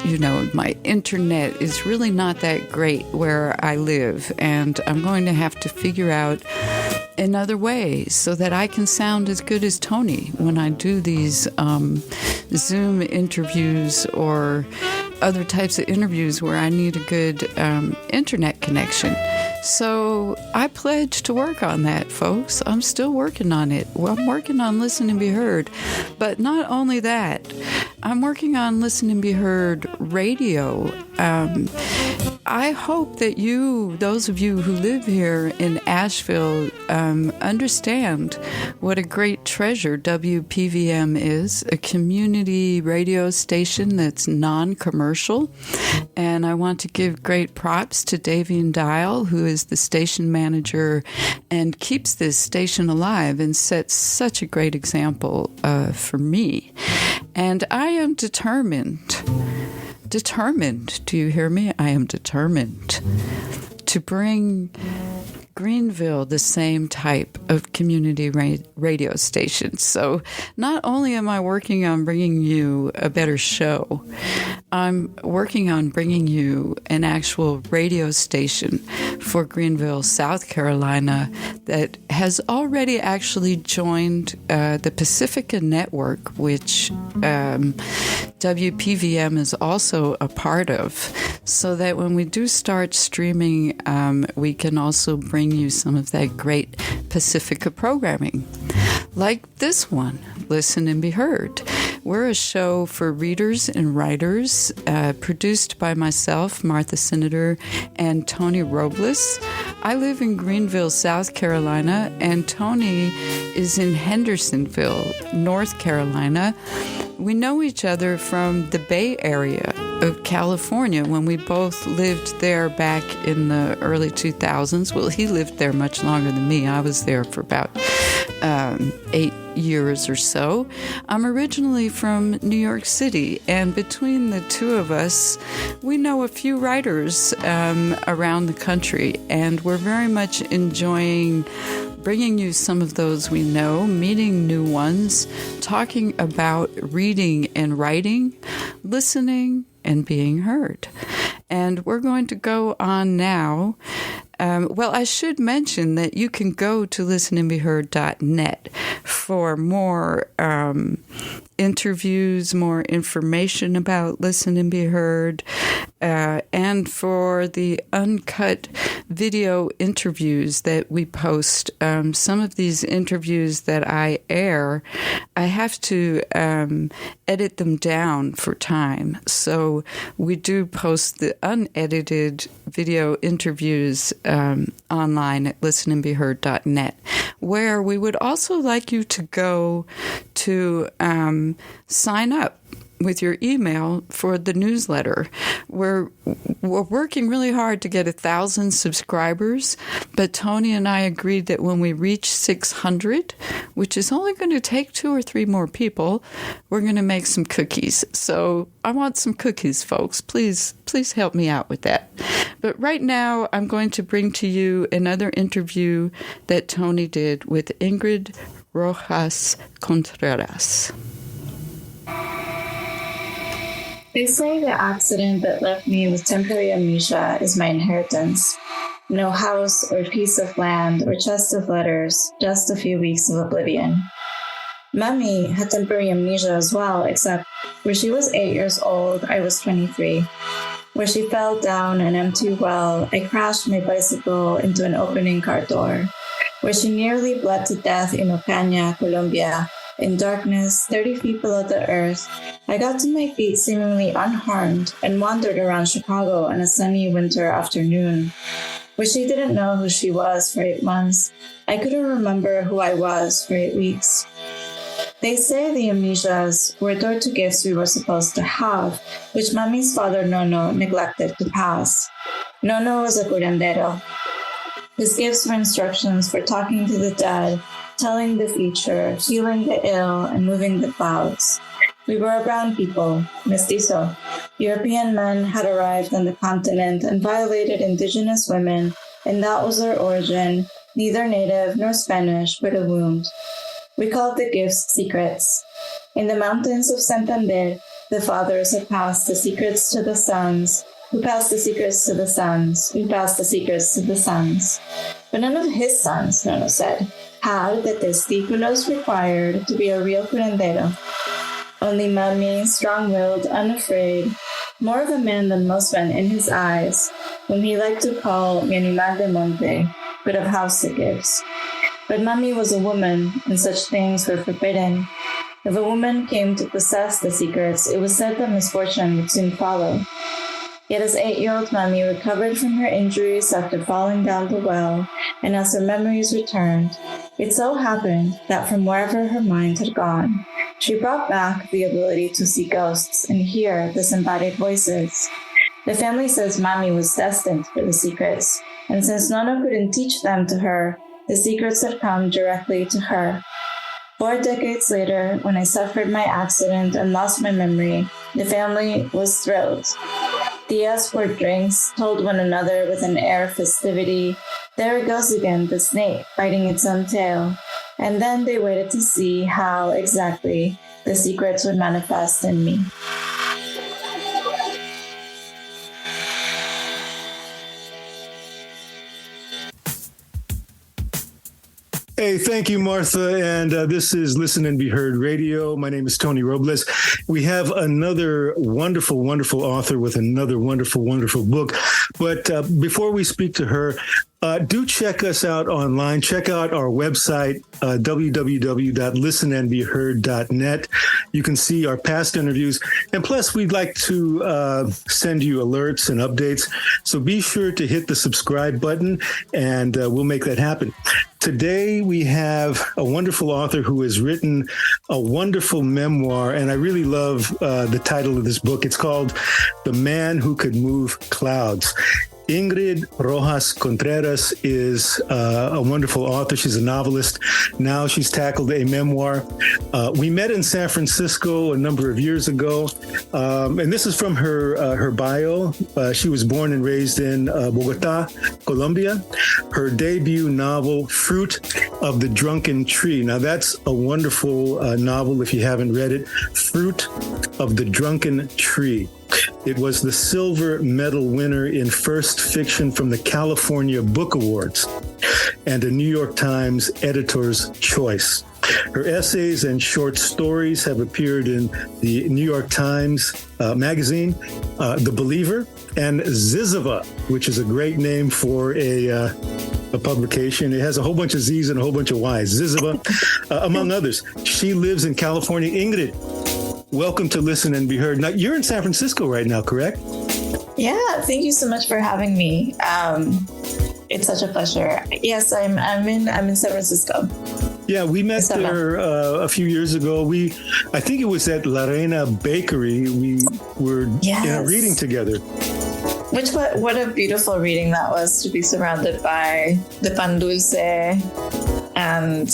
my internet is really not that great where I live, and I'm going to have to figure out another way so that I can sound as good as Tony when I do these Zoom interviews or other types of interviews where I need a good internet connection. So I pledge to work on that, folks. I'm still working on it. Well, I'm working on Listen and Be Heard. But not only that, I'm working on Listen and Be Heard radio. I hope that those of you who live here in Asheville, understand what a great treasure WPVM is, a community radio station that's non-commercial. And I want to give great props to Davian Dial, who is the station manager and keeps this station alive and sets such a great example for me. And I am determined, do you hear me? I am determined to bring Greenville the same type of community radio station. So not only am I working on bringing you a better show, I'm working on bringing you an actual radio station for Greenville, South Carolina, that has already actually joined the Pacifica Network, which WPVM is also a part of, so that when we do start streaming, we can also bring you some of that great Pacifica programming. Like this one, Listen and Be Heard. We're a show for readers and writers, produced by myself, Martha Senator, and Tony Robles. I live in Greenville, South Carolina, and Tony is in Hendersonville, North Carolina. We know each other from the Bay Area of California when we both lived there back in the early 2000s. Well, he lived there much longer than me. I was there for about 8 years or so. I'm originally from New York City, and between the two of us, we know a few writers around the country, and we're very much enjoying bringing you some of those we know, meeting new ones, talking about reading and writing, listening and being heard. And we're going to go on now. Well, I should mention that you can go to listenandbeheard.net for more interviews, more information about Listen and Be Heard, and for the uncut video interviews that we post. Some of these interviews that I air, I have to edit them down for time. So we do post the unedited video interviews online at listenandbeheard.net, where we would also like you to go to sign up with your email for the newsletter. We're working really hard to get 1,000 subscribers, but Tony and I agreed that when we reach 600, which is only going to take 2 or 3 more people, we're going to make some cookies. So I want some cookies, folks. Please help me out with that. But right now, I'm going to bring to you another interview that Tony did with Ingrid Rojas Contreras. They say the accident that left me with temporary amnesia is my inheritance. No house or piece of land or chest of letters, just a few weeks of oblivion. Mummy had temporary amnesia as well, except where she was 8 years old, I was 23. Where she fell down an empty well, I crashed my bicycle into an opening car door. Where she nearly bled to death in Ocaña, Colombia, in darkness, 30 feet below the earth, I got to my feet seemingly unharmed and wandered around Chicago on a sunny winter afternoon. But she didn't know who she was for 8 months. I couldn't remember who I was for 8 weeks. They say the amnesias were door to gifts we were supposed to have, which Mami's father Nono neglected to pass. Nono was a curandero. His gifts were instructions for talking to the dead, telling the future, healing the ill, and moving the clouds. We were a brown people, mestizo. European men had arrived on the continent and violated indigenous women, and that was our origin, neither native nor Spanish, but a wound. We called the gifts secrets. In the mountains of Santander, the fathers had passed the secrets to the sons, who passed the secrets to the sons, who passed the secrets to the sons. But none of his sons, Nono said, had the testículos required to be a real curandero. Only Mami, strong-willed, unafraid, more of a man than most men in his eyes, whom he liked to call mi animal de monte, could have housed the gifts. But Mami was a woman, and such things were forbidden. If a woman came to possess the secrets, it was said that misfortune would soon follow. Yet as 8-year-old Mami recovered from her injuries after falling down the well, and as her memories returned, it so happened that from wherever her mind had gone, she brought back the ability to see ghosts and hear disembodied voices. The family says Mami was destined for the secrets, and since Nono couldn't teach them to her, the secrets had come directly to her. 4 decades later, when I suffered my accident and lost my memory, the family was thrilled. Tias poured drinks, told one another with an air of festivity, "There it goes again, the snake, biting its own tail." And then they waited to see how exactly the secrets would manifest in me. Hey, thank you, Martha. And this is Listen and Be Heard Radio. My name is Tony Robles. We have another wonderful, wonderful author with another wonderful, wonderful book. But before we speak to her, do check us out online. Check out our website, www.listenandbeheard.net. You can see our past interviews. And plus, we'd like to send you alerts and updates. So be sure to hit the subscribe button, and we'll make that happen. Today, we have a wonderful author who has written a wonderful memoir, and I really love the title of this book. It's called The Man Who Could Move Clouds. Ingrid Rojas Contreras is a wonderful author. She's a novelist. Now she's tackled a memoir. We met in San Francisco a number of years ago, and this is from her bio. She was born and raised in Bogota, Colombia. Her debut novel, Fruit of the Drunken Tree. Now that's a wonderful novel if you haven't read it. Fruit of the Drunken Tree. It was the silver medal winner in first fiction from the California Book Awards and a New York Times editor's choice. Her essays and short stories have appeared in the New York Times magazine, The Believer, and Zizova, which is a great name for a publication. It has a whole bunch of Z's and a whole bunch of Y's. Zizova, among others. She lives in California. Ingrid, welcome to Listen and Be Heard. Now, you're in San Francisco right now, correct? Yeah, thank you so much for having me. It's such a pleasure. Yes, I'm in San Francisco. Yeah, we met there a few years ago. I think it was at La Reina Bakery. We were in a reading together. What a beautiful reading that was, to be surrounded by the pan dulce and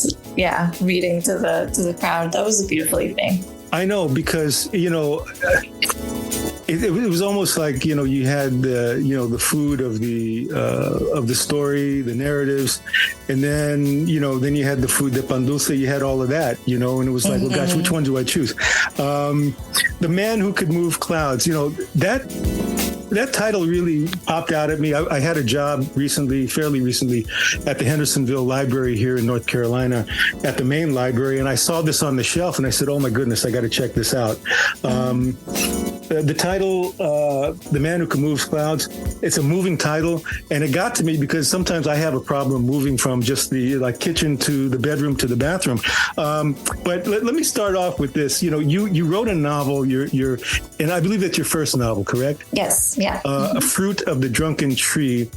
reading to the crowd. That was a beautiful evening. I know, because it was almost like you had the food of the story, the narratives, and then then you had the food, the pan dulce. You had all of that, and it was like, well, gosh, which one do I choose? The Man Who Could Move Clouds. That title really popped out at me. I had a job fairly recently, at the Hendersonville Library here in North Carolina, at the main library, and I saw this on the shelf, and I said, "Oh my goodness, I got to check this out." the title, The Man Who Can Move Clouds, it's a moving title. And it got to me because sometimes I have a problem moving from just the kitchen to the bedroom to the bathroom. But let me start off with this. You wrote a novel, and I believe that's your first novel, correct? Yes. Yeah. A Fruit of the Drunken Tree,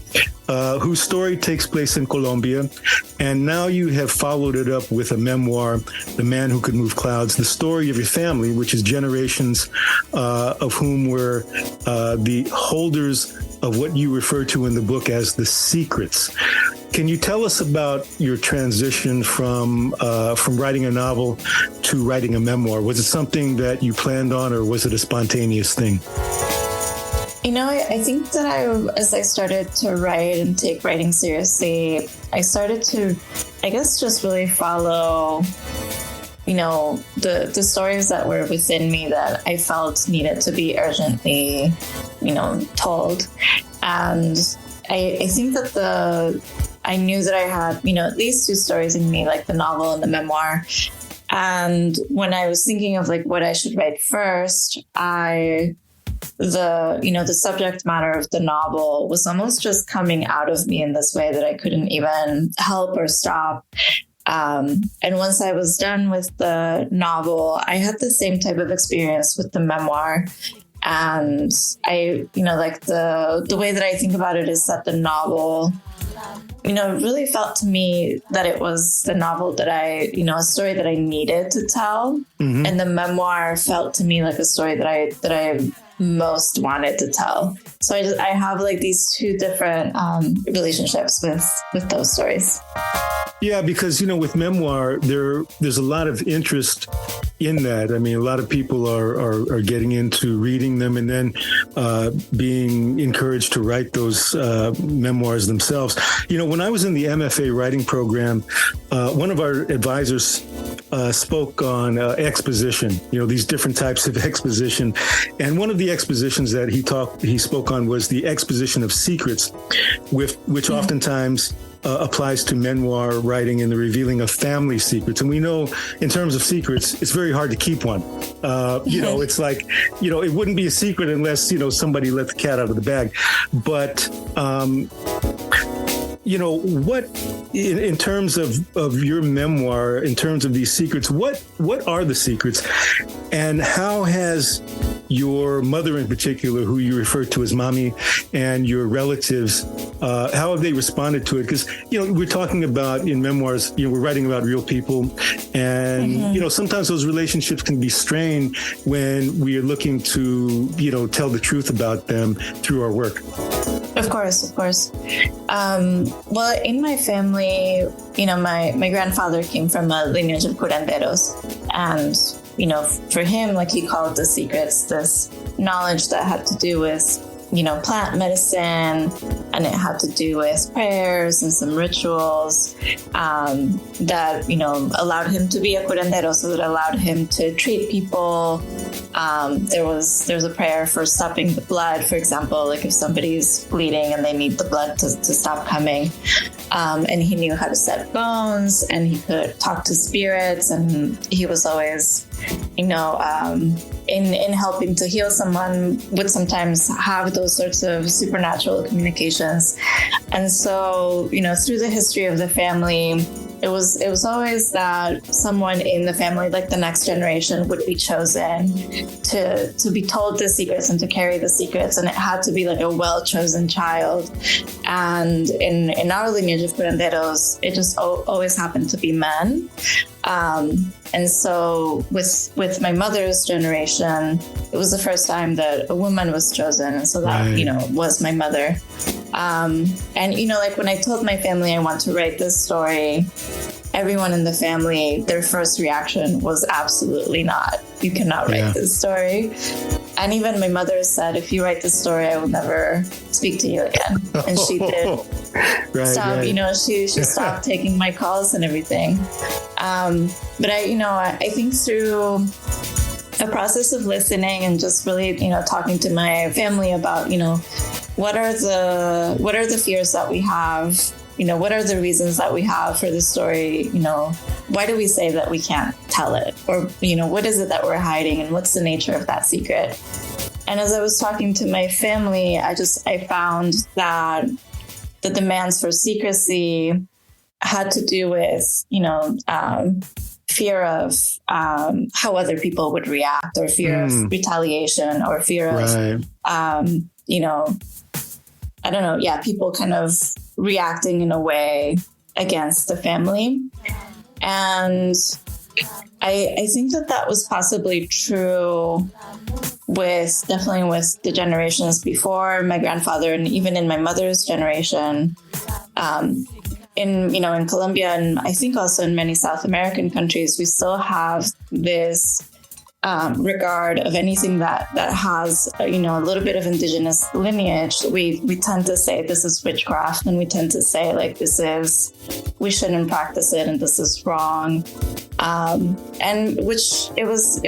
whose story takes place in Colombia. And now you have followed it up with a memoir, The Man Who Could Move Clouds, the story of your family, which is generations of whom were the holders of what you refer to in the book as the secrets. Can you tell us about your transition from writing a novel to writing a memoir? Was it something that you planned on, or was it a spontaneous thing? I think that as I started to write and take writing seriously, I started to, I guess, just really follow, the stories that were within me that I felt needed to be urgently, told. And I think that I knew that I had, at least two stories in me, like the novel and the memoir. And when I was thinking of what I should write first, the subject matter of the novel was almost just coming out of me in this way that I couldn't even help or stop. And once I was done with the novel, I had the same type of experience with the memoir. And I, the way that I think about it is that the novel, it really felt to me that it was the novel that a story that I needed to tell. Mm-hmm. And the memoir felt to me like a story that I most wanted to tell. So I have these two different relationships with those stories. Yeah, because, with memoir, there's a lot of interest in that. I mean, a lot of people are getting into reading them and then being encouraged to write those memoirs themselves. When I was in the MFA writing program, one of our advisors spoke on exposition, these different types of exposition. And one of the expositions that he spoke on was the exposition of secrets, which oftentimes applies to memoir writing and the revealing of family secrets. And we know in terms of secrets, it's very hard to keep one. It's like, it wouldn't be a secret unless, somebody let the cat out of the bag. But, what in terms of your memoir, in terms of these secrets, what are the secrets, and how has your mother in particular, who you refer to as mommy, and your relatives, how have they responded to it? Because, we're talking about in memoirs, we're writing about real people, and, mm-hmm. Sometimes those relationships can be strained when we are looking to, tell the truth about them through our work. Of course. Well, in my family, my grandfather came from a lineage of curanderos. And, for him, he called the secrets this knowledge that had to do with, plant medicine, and it had to do with prayers and some rituals that, allowed him to be a curandero, so that allowed him to treat people. There's a prayer for stopping the blood, for example, if somebody's bleeding and they need the blood to stop coming. And he knew how to set bones, and he could talk to spirits, and he was always, in helping to heal someone, would sometimes have those sorts of supernatural communications. And so, through the history of the family, it was always that someone in the family, the next generation, would be chosen to be told the secrets and to carry the secrets. And it had to be a well-chosen child. And in our lineage of curanderos, it just always happened to be men. And so with my mother's generation, it was the first time that a woman was chosen. And so that, right. Was my mother. And, when I told my family I want to write this story, everyone in the family, their first reaction was absolutely not. You cannot write this story. And even my mother said, if you write this story, I will never speak to you again. And she did stop, she stopped taking my calls and everything. But I think through a process of listening and just really, talking to my family about, what are the fears that we have? What are the reasons that we have for the story? Why do we say that we can't tell it? Or, what is it that we're hiding, and what's the nature of that secret? And as I was talking to my family, I found that the demands for secrecy had to do with, fear of how other people would react, or fear of retaliation, or fear of, I don't know. Yeah, people kind of reacting in a way against the family. And I think that was possibly true definitely with the generations before my grandfather, and even in my mother's generation. In Colombia, and I think also in many South American countries, we still have this regard of anything that has a little bit of indigenous lineage. We tend to say this is witchcraft, and we tend to say like we shouldn't practice it, and this is wrong. And which it was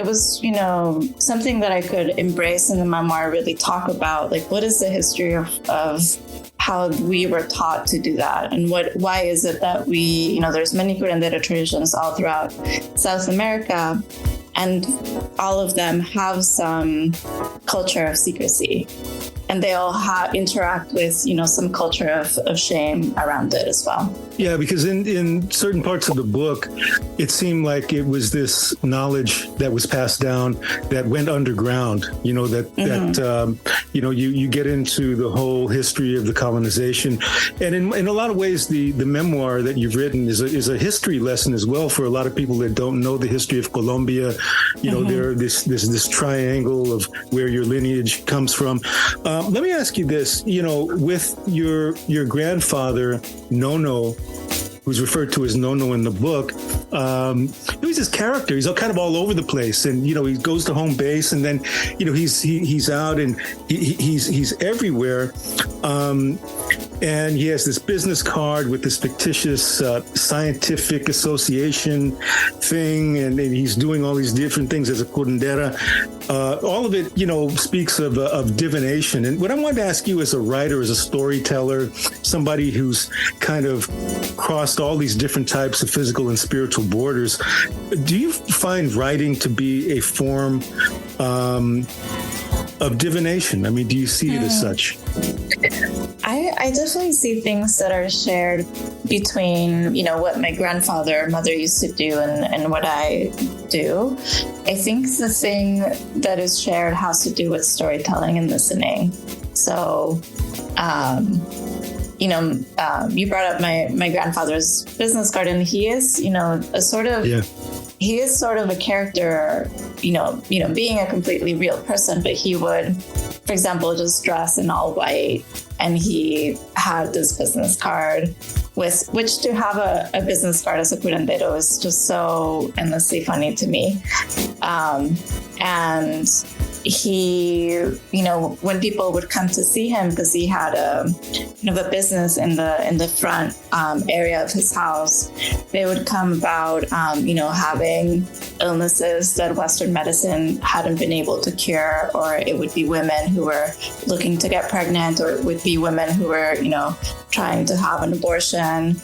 something that I could embrace in the memoir, really talk about, like, what is the history of how we were taught to do that, and why is it that there's many curandera traditions all throughout South America, and all of them have some culture of secrecy, and they all interact with some culture of shame around it as well. Yeah, because in certain parts of the book, it seemed like it was this knowledge that was passed down that went underground. You get into the whole history of the colonization, and in a lot of ways, the memoir that you've written is a history lesson as well for a lot of people that don't know the history of Colombia. There's this triangle of where your lineage comes from. Let me ask you this: with your grandfather Nono, who's referred to as Nono in the book, he's this character. He's kind of all over the place, and he goes to home base, and then he's out, and he's everywhere. And he has this business card with this fictitious scientific association thing, and he's doing all these different things as a curandera. All of it, speaks of divination. And what I wanted to ask you as a writer, as a storyteller, somebody who's kind of crossed all these different types of physical and spiritual borders, do you find writing to be a form of divination? I mean, do you see it as such? I definitely see things that are shared between, what my grandfather or mother used to do and what I do. I think the thing that is shared has to do with storytelling and listening. So, you brought up my grandfather's business card, and he is, he is sort of a character, being a completely real person, but he would, for example, just dress in all white, and he had this business card with which to have a business card as a curandero is just so endlessly funny to me. And he, when people would come to see him, because he had a business in the front area of his house, they would come about, having illnesses that Western medicine hadn't been able to cure, or it would be women who were looking to get pregnant, or it would be women who were, trying to have an abortion.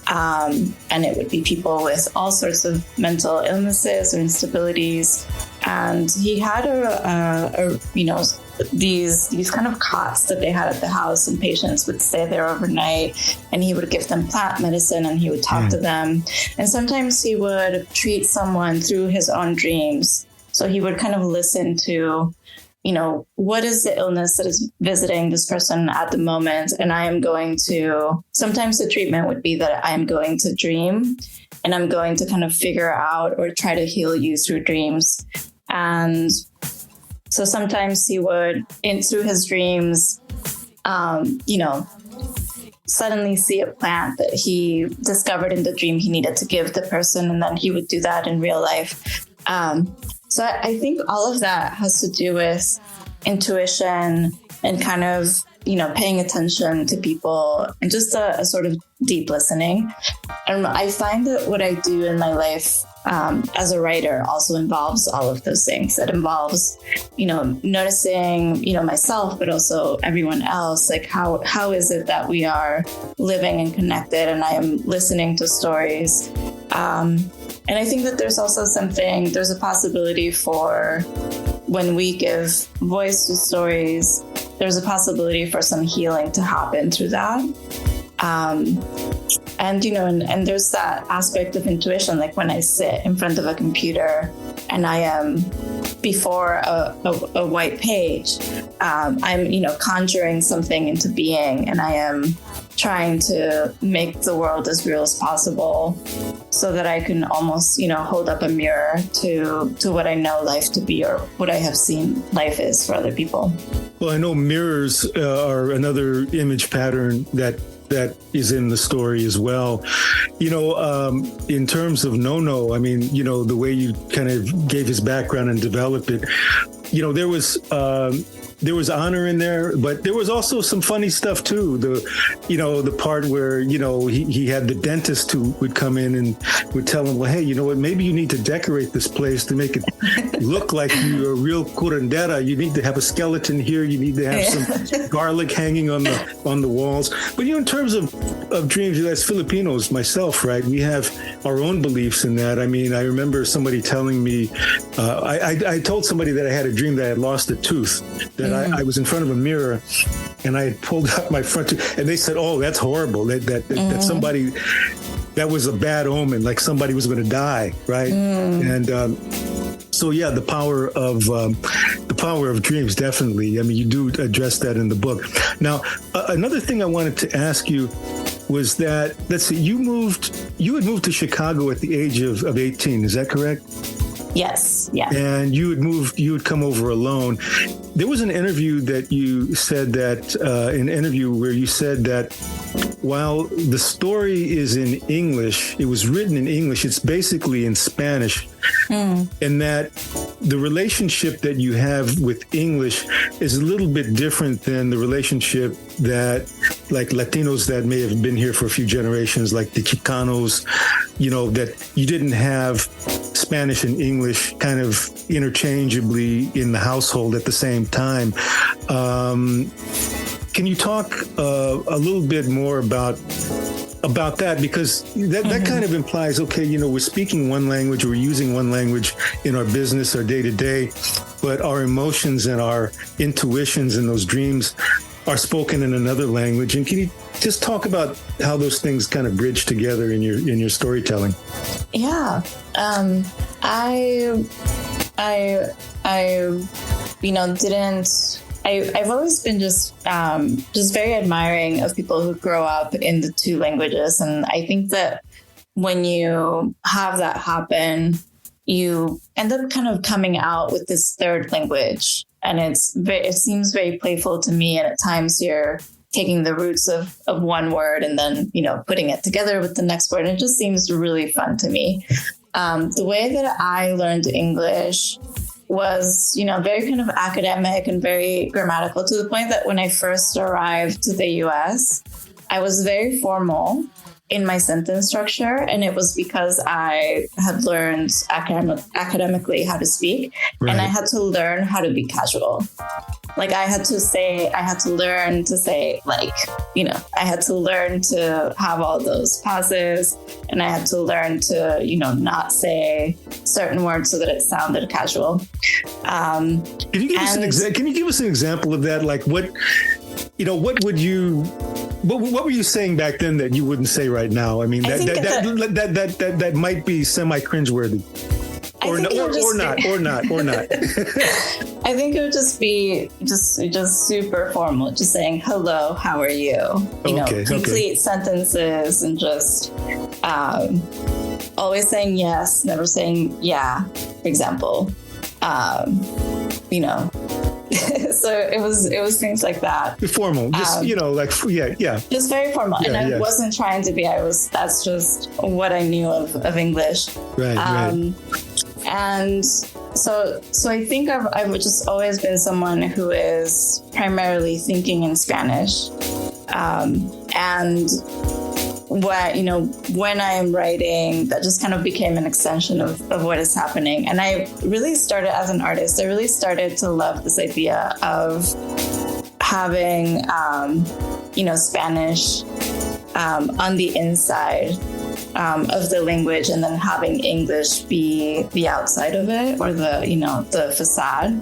And it would be people with all sorts of mental illnesses or instabilities. And he had these kind of cots that they had at the house, and patients would stay there overnight, and he would give them plant medicine, and he would talk to them. And sometimes he would treat someone through his own dreams. So he would kind of listen to, what is the illness that is visiting this person at the moment? And sometimes the treatment would be that I am going to dream, and I'm going to kind of figure out or try to heal you through dreams. And so sometimes he would, through his dreams, suddenly see a plant that he discovered in the dream he needed to give the person, and then he would do that in real life. So I think all of that has to do with intuition and kind of, paying attention to people, and just a sort of deep listening. And I find that what I do in my life as a writer also involves all of those things. It involves, noticing, myself, but also everyone else. Like how is it that we are living and connected? And I am listening to stories. And I think that there's also there's a possibility for when we give voice to stories, there's a possibility for some healing to happen through that. And there's that aspect of intuition, like when I sit in front of a computer and I am before a white page, I'm, conjuring something into being, and I am trying to make the world as real as possible so that I can almost, hold up a mirror to what I know life to be, or what I have seen life is for other people. Well, I know mirrors are another image pattern that is in the story as well. In terms of No, I mean, the way you kind of gave his background and developed it, there was honor in there, but there was also some funny stuff too. The part where, he had the dentist who would come in and would tell him, well, hey, you know what, maybe you need to decorate this place to make it look like you're a real curandera. You need to have a skeleton here. You need to have some garlic hanging on the walls. But, in terms of dreams, as Filipinos, myself, right, we have our own beliefs in that. I mean, I remember somebody telling me, I told somebody that I had a dream that I had lost a tooth, that I was in front of a mirror and I had pulled out my front tooth, and they said, oh, that's horrible. That somebody, that was a bad omen, like somebody was going to die, right? And so, yeah, the power of dreams, definitely. I mean, you do address that in the book. Now, another thing I wanted to ask you was that, let's see, you had moved to Chicago at the age of 18. Is that correct? Yes. Yeah. And you would come over alone. There was an interview that you said that, where you said that while the story is in English, it was written in English, it's basically in Spanish. And that the relationship that you have with English is a little bit different than the relationship that, like, Latinos that may have been here for a few generations, like the Chicanos, that you didn't have Spanish and English kind of interchangeably in the household at the same time. Can you talk a little bit more about that? Because that kind of implies, okay, we're speaking one language, we're using one language in our business, our day to day, but our emotions and our intuitions and those dreams are spoken in another language. And can you just talk about how those things kind of bridge together in your storytelling? Yeah. I've always been just very admiring of people who grow up in the two languages. And I think that when you have that happen, you end up kind of coming out with this third language. And it seems very playful to me. And at times you're taking the roots of one word and then, putting it together with the next word. And it just seems really fun to me. The way that I learned English was, very kind of academic and very grammatical, to the point that when I first arrived to the US, I was very formal in my sentence structure. And it was because I had learned academically how to speak, right. And I had to learn how to be casual. Like I had to learn to say, like, I had to learn to have all those pauses, and I had to learn to, not say certain words so that it sounded casual. Can you give us an example of that? Like what were you saying back then that you wouldn't say right now? I mean, that might be semi cringeworthy. Or not. I think it would just be just super formal, just saying, hello, how are you? Complete sentences, and just always saying yes, never saying yeah, for example. So it was things like that. Formal, just, yeah. Just very formal. Yeah, and I wasn't trying to be, that's just what I knew of English. Right. And so I think I've just always been someone who is primarily thinking in Spanish. And when I am writing, that just kind of became an extension of what is happening. And I really started as an artist. I really started to love this idea of having, Spanish on the inside of the language, and then having English be the outside of it, or the facade.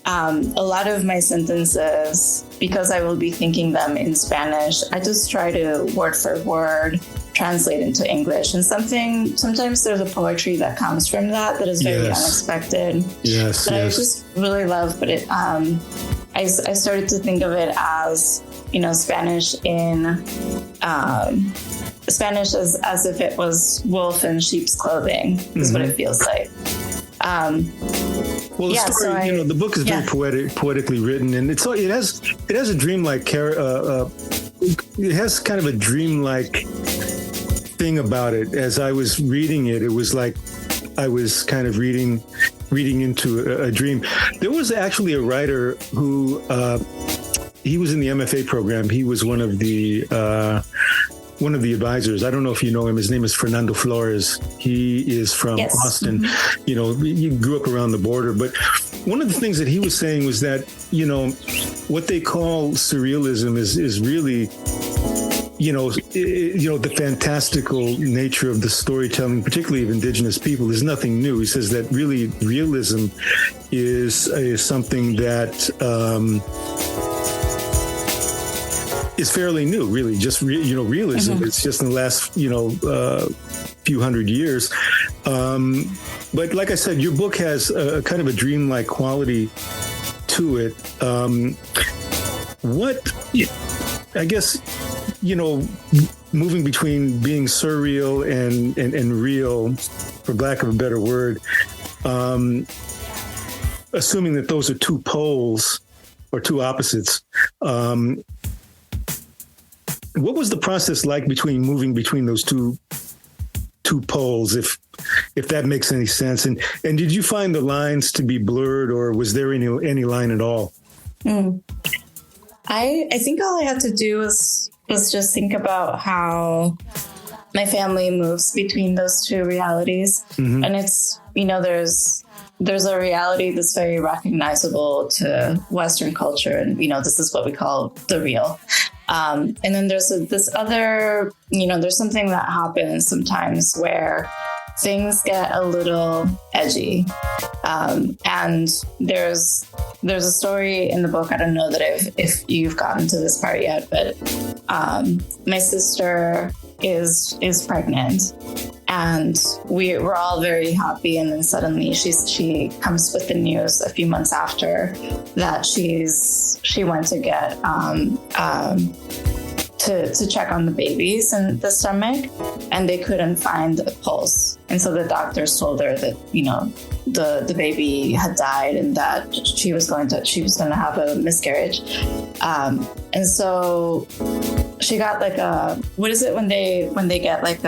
A lot of my sentences, because I will be thinking them in Spanish, I just try to word for word translate into English. And sometimes there's a poetry that comes from that is very unexpected. Yes. That I just really love. But I started to think of it as, Spanish Spanish as if it was wolf in sheep's clothing is what it feels like. Well, the story, the book is very poetically written, and it has a dreamlike it has kind of a dreamlike thing about it. As I was reading it, it was like I was kind of reading into a dream. There was actually a writer who he was in the MFA program. He was one of the advisors. I don't know if you know him. His name is Fernando Flores. He is from Austin. Mm-hmm. He grew up around the border. But one of the things that he was saying was that, what they call surrealism is really, the fantastical nature of the storytelling, particularly of indigenous people, is nothing new. He says that really realism is something that is fairly new, really. Just realism. Mm-hmm. It's just in the last few hundred years. But like I said, your book has a kind of a dreamlike quality to it. I guess, moving between being surreal and real, for lack of a better word, assuming that those are two poles or two opposites. What was the process like moving between those two poles, if that makes any sense? And did you find the lines to be blurred, or was there any line at all? I think all I had to do was just think about how my family moves between those two realities. Mm-hmm. And it's, there's a reality that's very recognizable to Western culture. And, this is what we call the real. And then there's this other, there's something that happens sometimes where things get a little edgy. And there's a story in the book. I don't know that if you've gotten to this part yet, but my sister is pregnant, and we're all very happy. And then suddenly she comes with the news a few months after that she went to get to check on the babies in the stomach, and they couldn't find a pulse. And so the doctors told her that, the baby had died, and that she was going to have a miscarriage. And so she got like what is it when they get like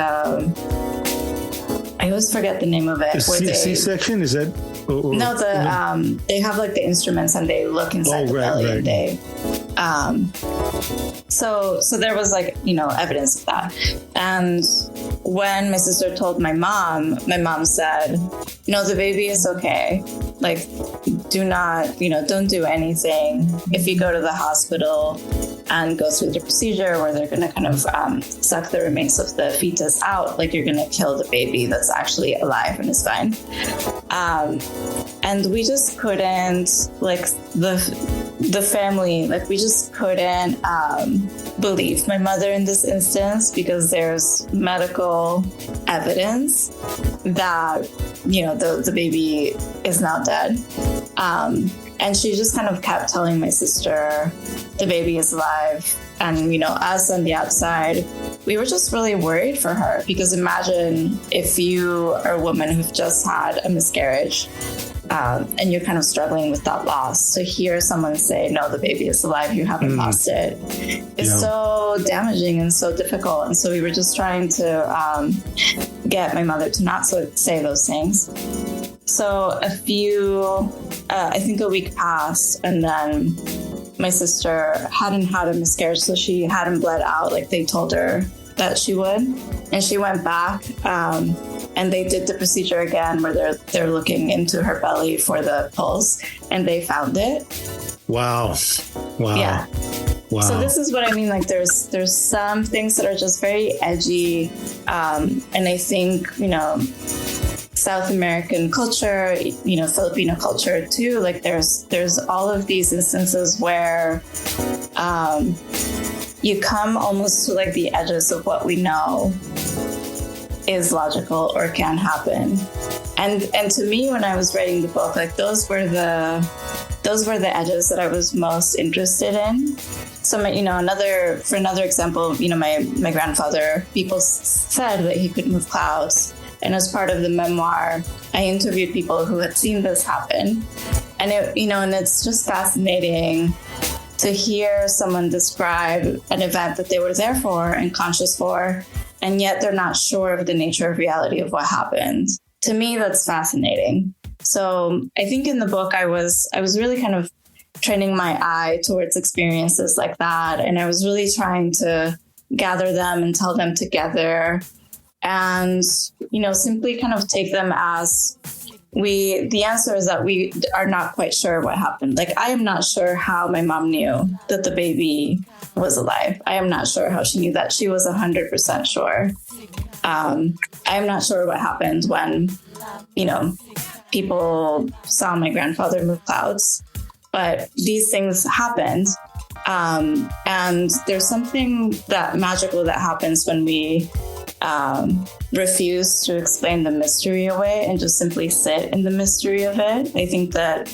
I always forget the name of it. C-section, is that? No, they have like the instruments, and they look inside the belly, and they. So there was like, evidence of that. And when my sister told my mom said, no, the baby is okay. Like, do not, don't do anything. If you go to the hospital and go through the procedure where they're going to kind of suck the remains of the fetus out, like, you're going to kill the baby that's actually alive and is fine. And we just couldn't, like, the family, like, we just couldn't believe my mother in this instance, because there's medical evidence that, the baby is now dead. And she just kind of kept telling my sister, the baby is alive. And, us on the outside, we were just really worried for her, because imagine if you are a woman who've just had a miscarriage, and you're kind of struggling with that loss. To hear someone say, no, the baby is alive, you haven't lost it, is so damaging and so difficult. And so we were just trying to get my mother to not say those things. So I think a week passed, and then my sister hadn't had a miscarriage, so she hadn't bled out like they told her that she would. And she went back, and they did the procedure again, where they're looking into her belly for the pulse, and they found it. Wow. Yeah. Wow. So this is what I mean. Like there's some things that are just very edgy. And I think, South American culture, Filipino culture too. Like there's all of these instances where you come almost to like the edges of what we know is logical or can happen. And to me, when I was writing the book, like those were the edges that I was most interested in. So, another example, my grandfather, people said that he could move clouds. And as part of the memoir, I interviewed people who had seen this happen. And and it's just fascinating to hear someone describe an event that they were there for and conscious for, and yet they're not sure of the nature of reality of what happened. To me, that's fascinating. So I think in the book, I was really kind of training my eye towards experiences like that. And I was really trying to gather them and tell them together and, simply kind of take them as the answer is that we are not quite sure what happened. Like, I am not sure how my mom knew that the baby was alive. I am not sure how she knew that. She was 100% sure. I am not sure what happened when, people saw my grandfather move clouds. But these things happened. And there's something that magical that happens when we refuse to explain the mystery away and just simply sit in the mystery of it. I think that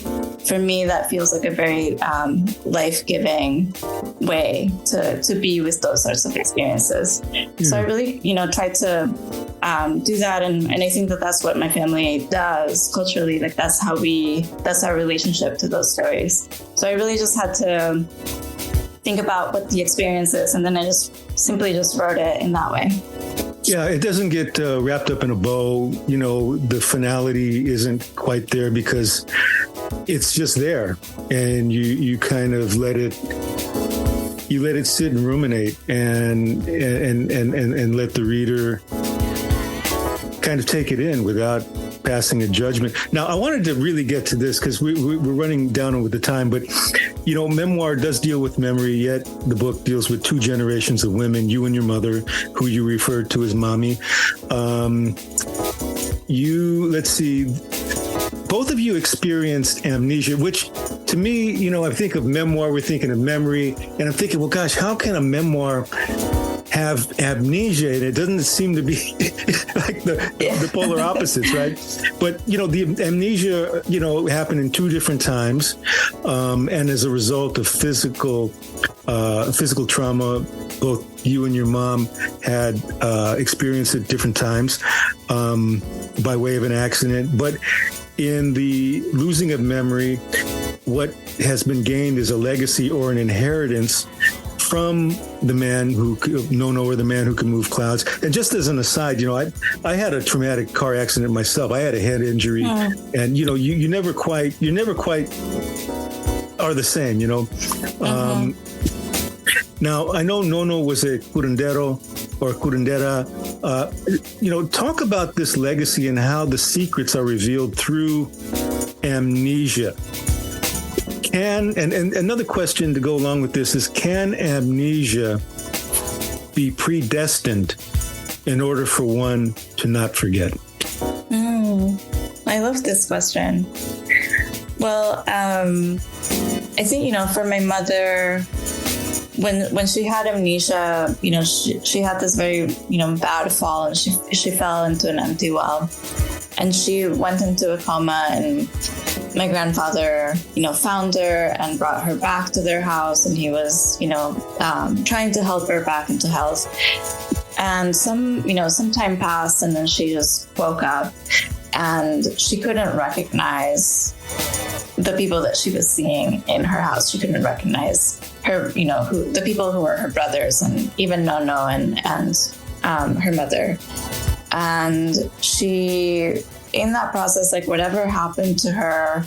for me, that feels like a very life-giving way to be with those sorts of experiences. Yeah. So I really, tried to do that. And I think that that's what my family does culturally. Like that's our relationship to those stories. So I really just had to think about what the experience is. And then I just simply wrote it in that way. Yeah, it doesn't get wrapped up in a bow. The finality isn't quite there because it's just there, and you kind of let it sit and ruminate, and let the reader kind of take it in without passing a judgment. Now, I wanted to really get to this because we're running down with the time, but memoir does deal with memory, yet the book deals with two generations of women, you and your mother, who you referred to as mommy. Let's see, both of you experienced amnesia, which to me, I think of memoir, we're thinking of memory, and I'm thinking, well, gosh, how can a memoir have amnesia? And it doesn't seem to be like the polar opposites, right? But, the amnesia, happened in two different times. And as a result of physical trauma, both you and your mom had experienced at different times by way of an accident. But in the losing of memory, what has been gained is a legacy or an inheritance from the man who the man who can move clouds. And just as an aside, I had a traumatic car accident myself. I had a head injury, and you never quite are the same. Now I know Nono was a curandero or curandera. Talk about this legacy and how the secrets are revealed through amnesia. And another question to go along with this is, can amnesia be predestined in order for one to not forget? I love this question. Well, I think, for my mother, when she had amnesia, she had this very, bad fall, and she fell into an empty well. And she went into a coma, and my grandfather, found her and brought her back to their house, and he was, trying to help her back into health. And some time passed, and then she just woke up, and she couldn't recognize the people that she was seeing in her house. She couldn't recognize her, the people who were her brothers, and even Nono and her mother. And she, in that process, like whatever happened to her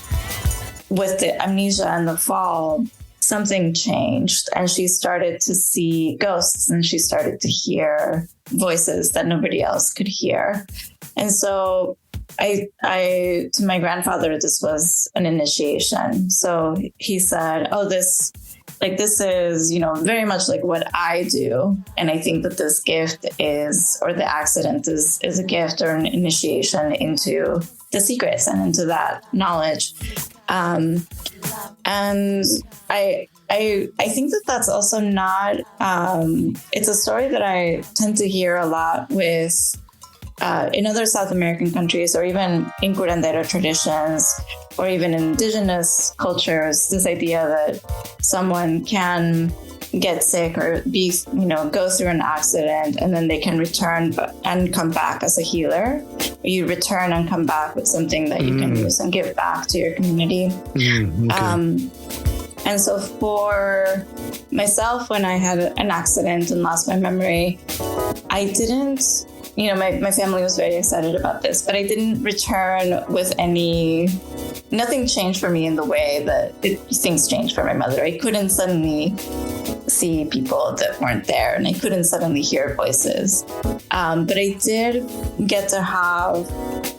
with the amnesia and the fall, something changed, and she started to see ghosts, and she started to hear voices that nobody else could hear. And so I to my grandfather, this was an initiation. So he said, like this is, very much like what I do. And I think that this gift is, or the accident is a gift or an initiation into the secrets and into that knowledge. And I think that that's also not, it's a story that I tend to hear a lot with, in other South American countries, or even in curandero traditions, or even in indigenous cultures, this idea that someone can get sick or be, go through an accident and then they can return and come back as a healer. You return and come back with something that you can use and give back to your community. Okay. And so for myself, when I had an accident and lost my memory, I didn't, my family was very excited about this, but I didn't return with nothing changed for me in the way that things changed for my mother. I couldn't suddenly see people that weren't there, and I couldn't suddenly hear voices. But I did get to have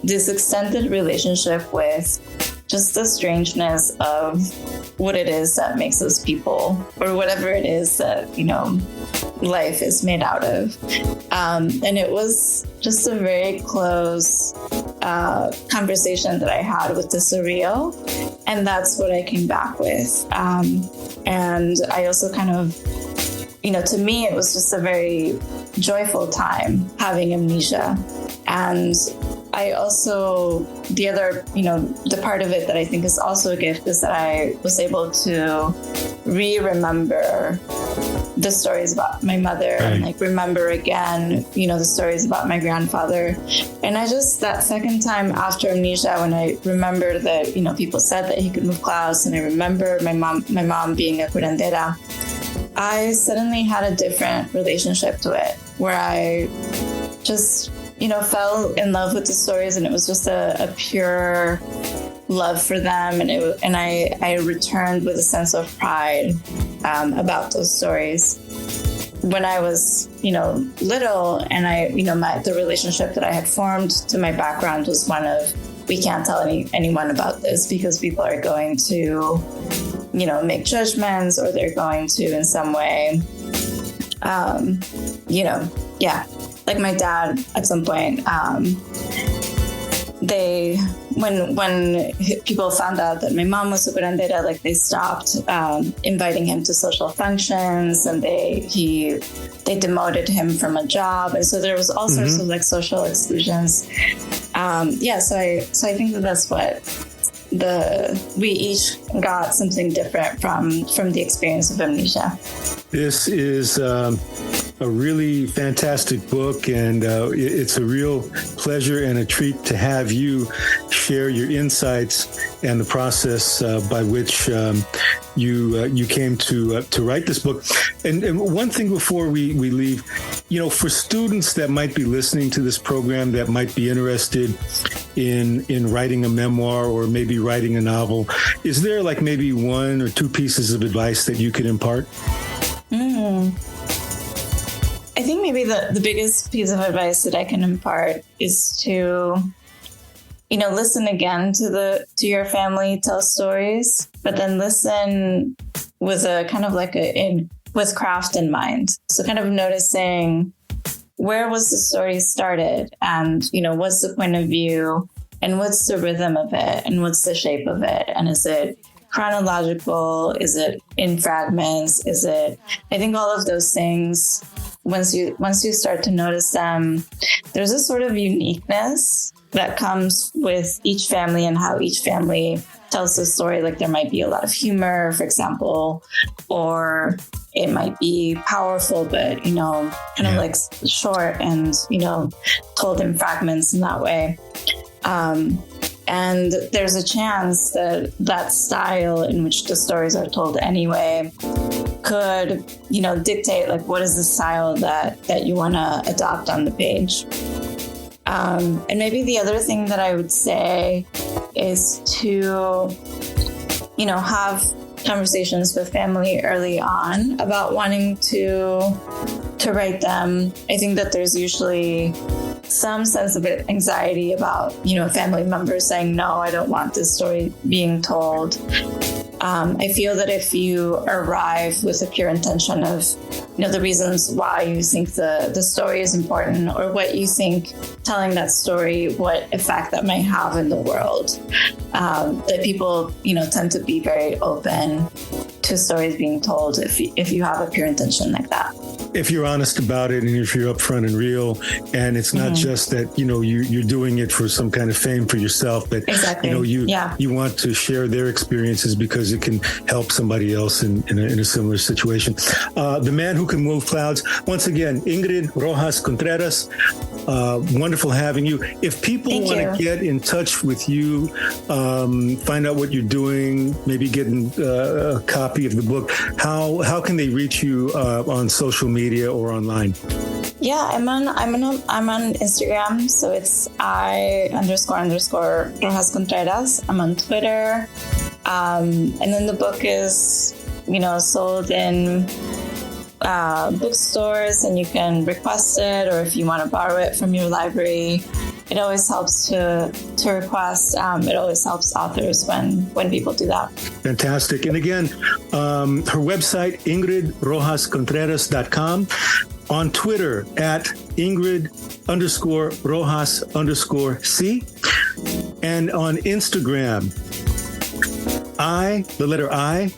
this extended relationship with just the strangeness of what it is that makes us people, or whatever it is that, life is made out of. And it was just a very close conversation that I had with the surreal. And that's what I came back with. And I also kind of, to me, it was just a very joyful time having amnesia. And I also, the other, the part of it that I think is also a gift is that I was able to remember the stories about my mother, and remember again, the stories about my grandfather. And I just, that second time after amnesia, when I remember that, people said that he could move clouds, and I remember my mom being a curandera, I suddenly had a different relationship to it, where I just, fell in love with the stories, and it was just a pure love for them. And I returned with a sense of pride about those stories. When I was, little, and the relationship that I had formed to my background was one of, we can't tell anyone about this because people are going to, make judgments, or they're going to in some way, like my dad at some point, when people found out that my mom was a curandera, like they stopped inviting him to social functions, and they demoted him from a job, and so there was all sorts of like social exclusions. So I think that's what we each got something different from the experience of amnesia. This is a really fantastic book, and it's a real pleasure and a treat to have you share your insights and the process by which you came to write this book. And one thing before we leave, for students that might be listening to this program that might be interested in writing a memoir or maybe writing a novel, is there like maybe one or two pieces of advice that you could impart? I think maybe the biggest piece of advice that I can impart is to, listen again to your family tell stories, but then listen with a kind of like with craft in mind. So kind of noticing, where was the story started, and, what's the point of view, and what's the rhythm of it, and what's the shape of it, and is it chronological? Is it in fragments? I think all of those things, once you start to notice them, there's a sort of uniqueness that comes with each family and how each family tells the story. Like there might be a lot of humor, for example, or it might be powerful, but, kind of like short and, told in fragments in that way. And there's a chance that style in which the stories are told anyway could, dictate like what is the style that you want to adopt on the page. And maybe the other thing that I would say is to, have conversations with family early on about wanting to write them. I think that there's usually some sense of anxiety about, family members saying, no, I don't want this story being told. I feel that if you arrive with a pure intention of, the reasons why you think the story is important, or what you think telling that story, what effect that may have in the world, that people, tend to be very open to stories being told if you have a pure intention like that. If you're honest about it, and if you're upfront and real, and it's not just that, you're doing it for some kind of fame for yourself, but exactly. You want to share their experiences because it can help somebody else in a similar situation. The man who can move clouds. Once again, Ingrid Rojas Contreras. Wonderful having you. If people want to get in touch with you, find out what you're doing, maybe get a copy of the book, how can they reach you on social media or online? Yeah, I'm on Instagram, so it's I__Rojas Contreras. I'm on Twitter, and then the book is sold in bookstores, and you can request it, or if you want to borrow it from your library. It always helps to request. It always helps authors when people do that. Fantastic. And again, her website, IngridRojasContreras.com. On Twitter at Ingrid_Rojas_C. And on Instagram, I_Rojas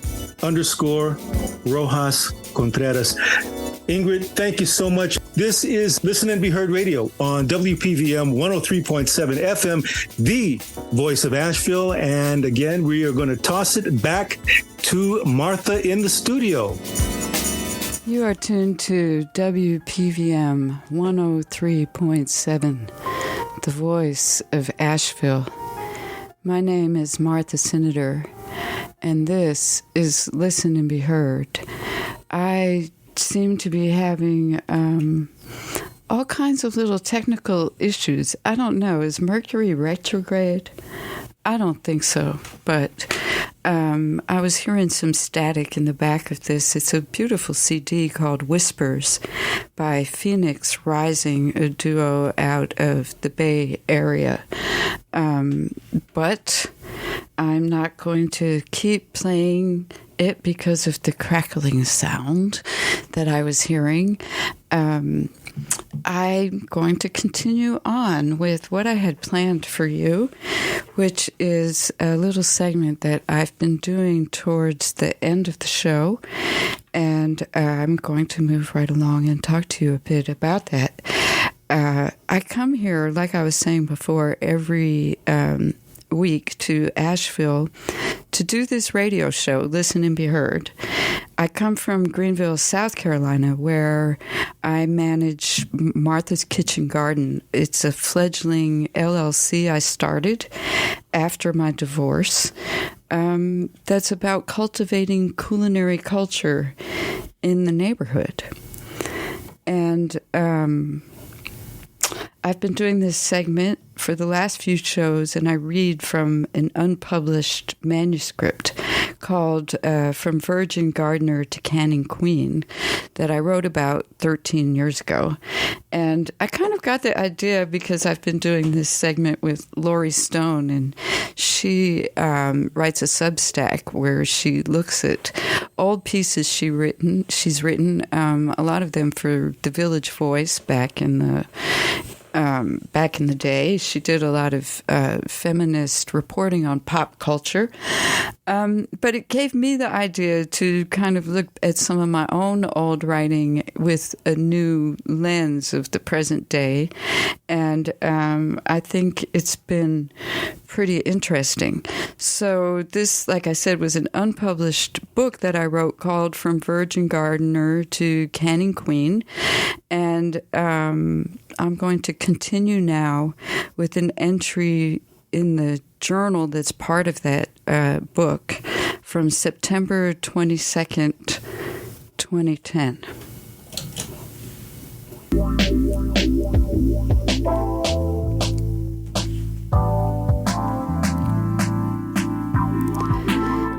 Contreras. Ingrid, thank you so much. This is Listen and Be Heard Radio on WPVM 103.7 FM, the voice of Asheville. And again, we are going to toss it back to Martha in the studio. You are tuned to WPVM 103.7, the voice of Asheville. My name is Martha Senator, and this is Listen and Be Heard. I seem to be having all kinds of little technical issues. I don't know. Is Mercury retrograde? I don't think so, but I was hearing some static in the back of this. It's a beautiful CD called Whispers by Phoenix Rising, a duo out of the Bay Area. But I'm not going to keep playing it because of the crackling sound that I was hearing. I'm going to continue on with what I had planned for you, which is a little segment that I've been doing towards the end of the show. And I'm going to move right along and talk to you a bit about that. I come here, like I was saying before, every week to Asheville to do this radio show, Listen and Be Heard. I come from Greenville, South Carolina, where I manage Martha's Kitchen Garden. It's a fledgling LLC I started after my divorce. That's about cultivating culinary culture in the neighborhood. And I've been doing this segment for the last few shows, and I read from an unpublished manuscript called From Virgin Gardener to Canning Queen that I wrote about 13 years ago. And I kind of got the idea because I've been doing this segment with Lori Stone, and she writes a Substack where she looks at old pieces she's written, a lot of them for the Village Voice back in the day. She did a lot of feminist reporting on pop culture. But it gave me the idea to kind of look at some of my own old writing with a new lens of the present day. And I think it's been pretty interesting. So this, like I said, was an unpublished book that I wrote called From Virgin Gardener to Canning Queen. And I'm going to continue now with an entry in the journal that's part of that book from September 22nd, 2010.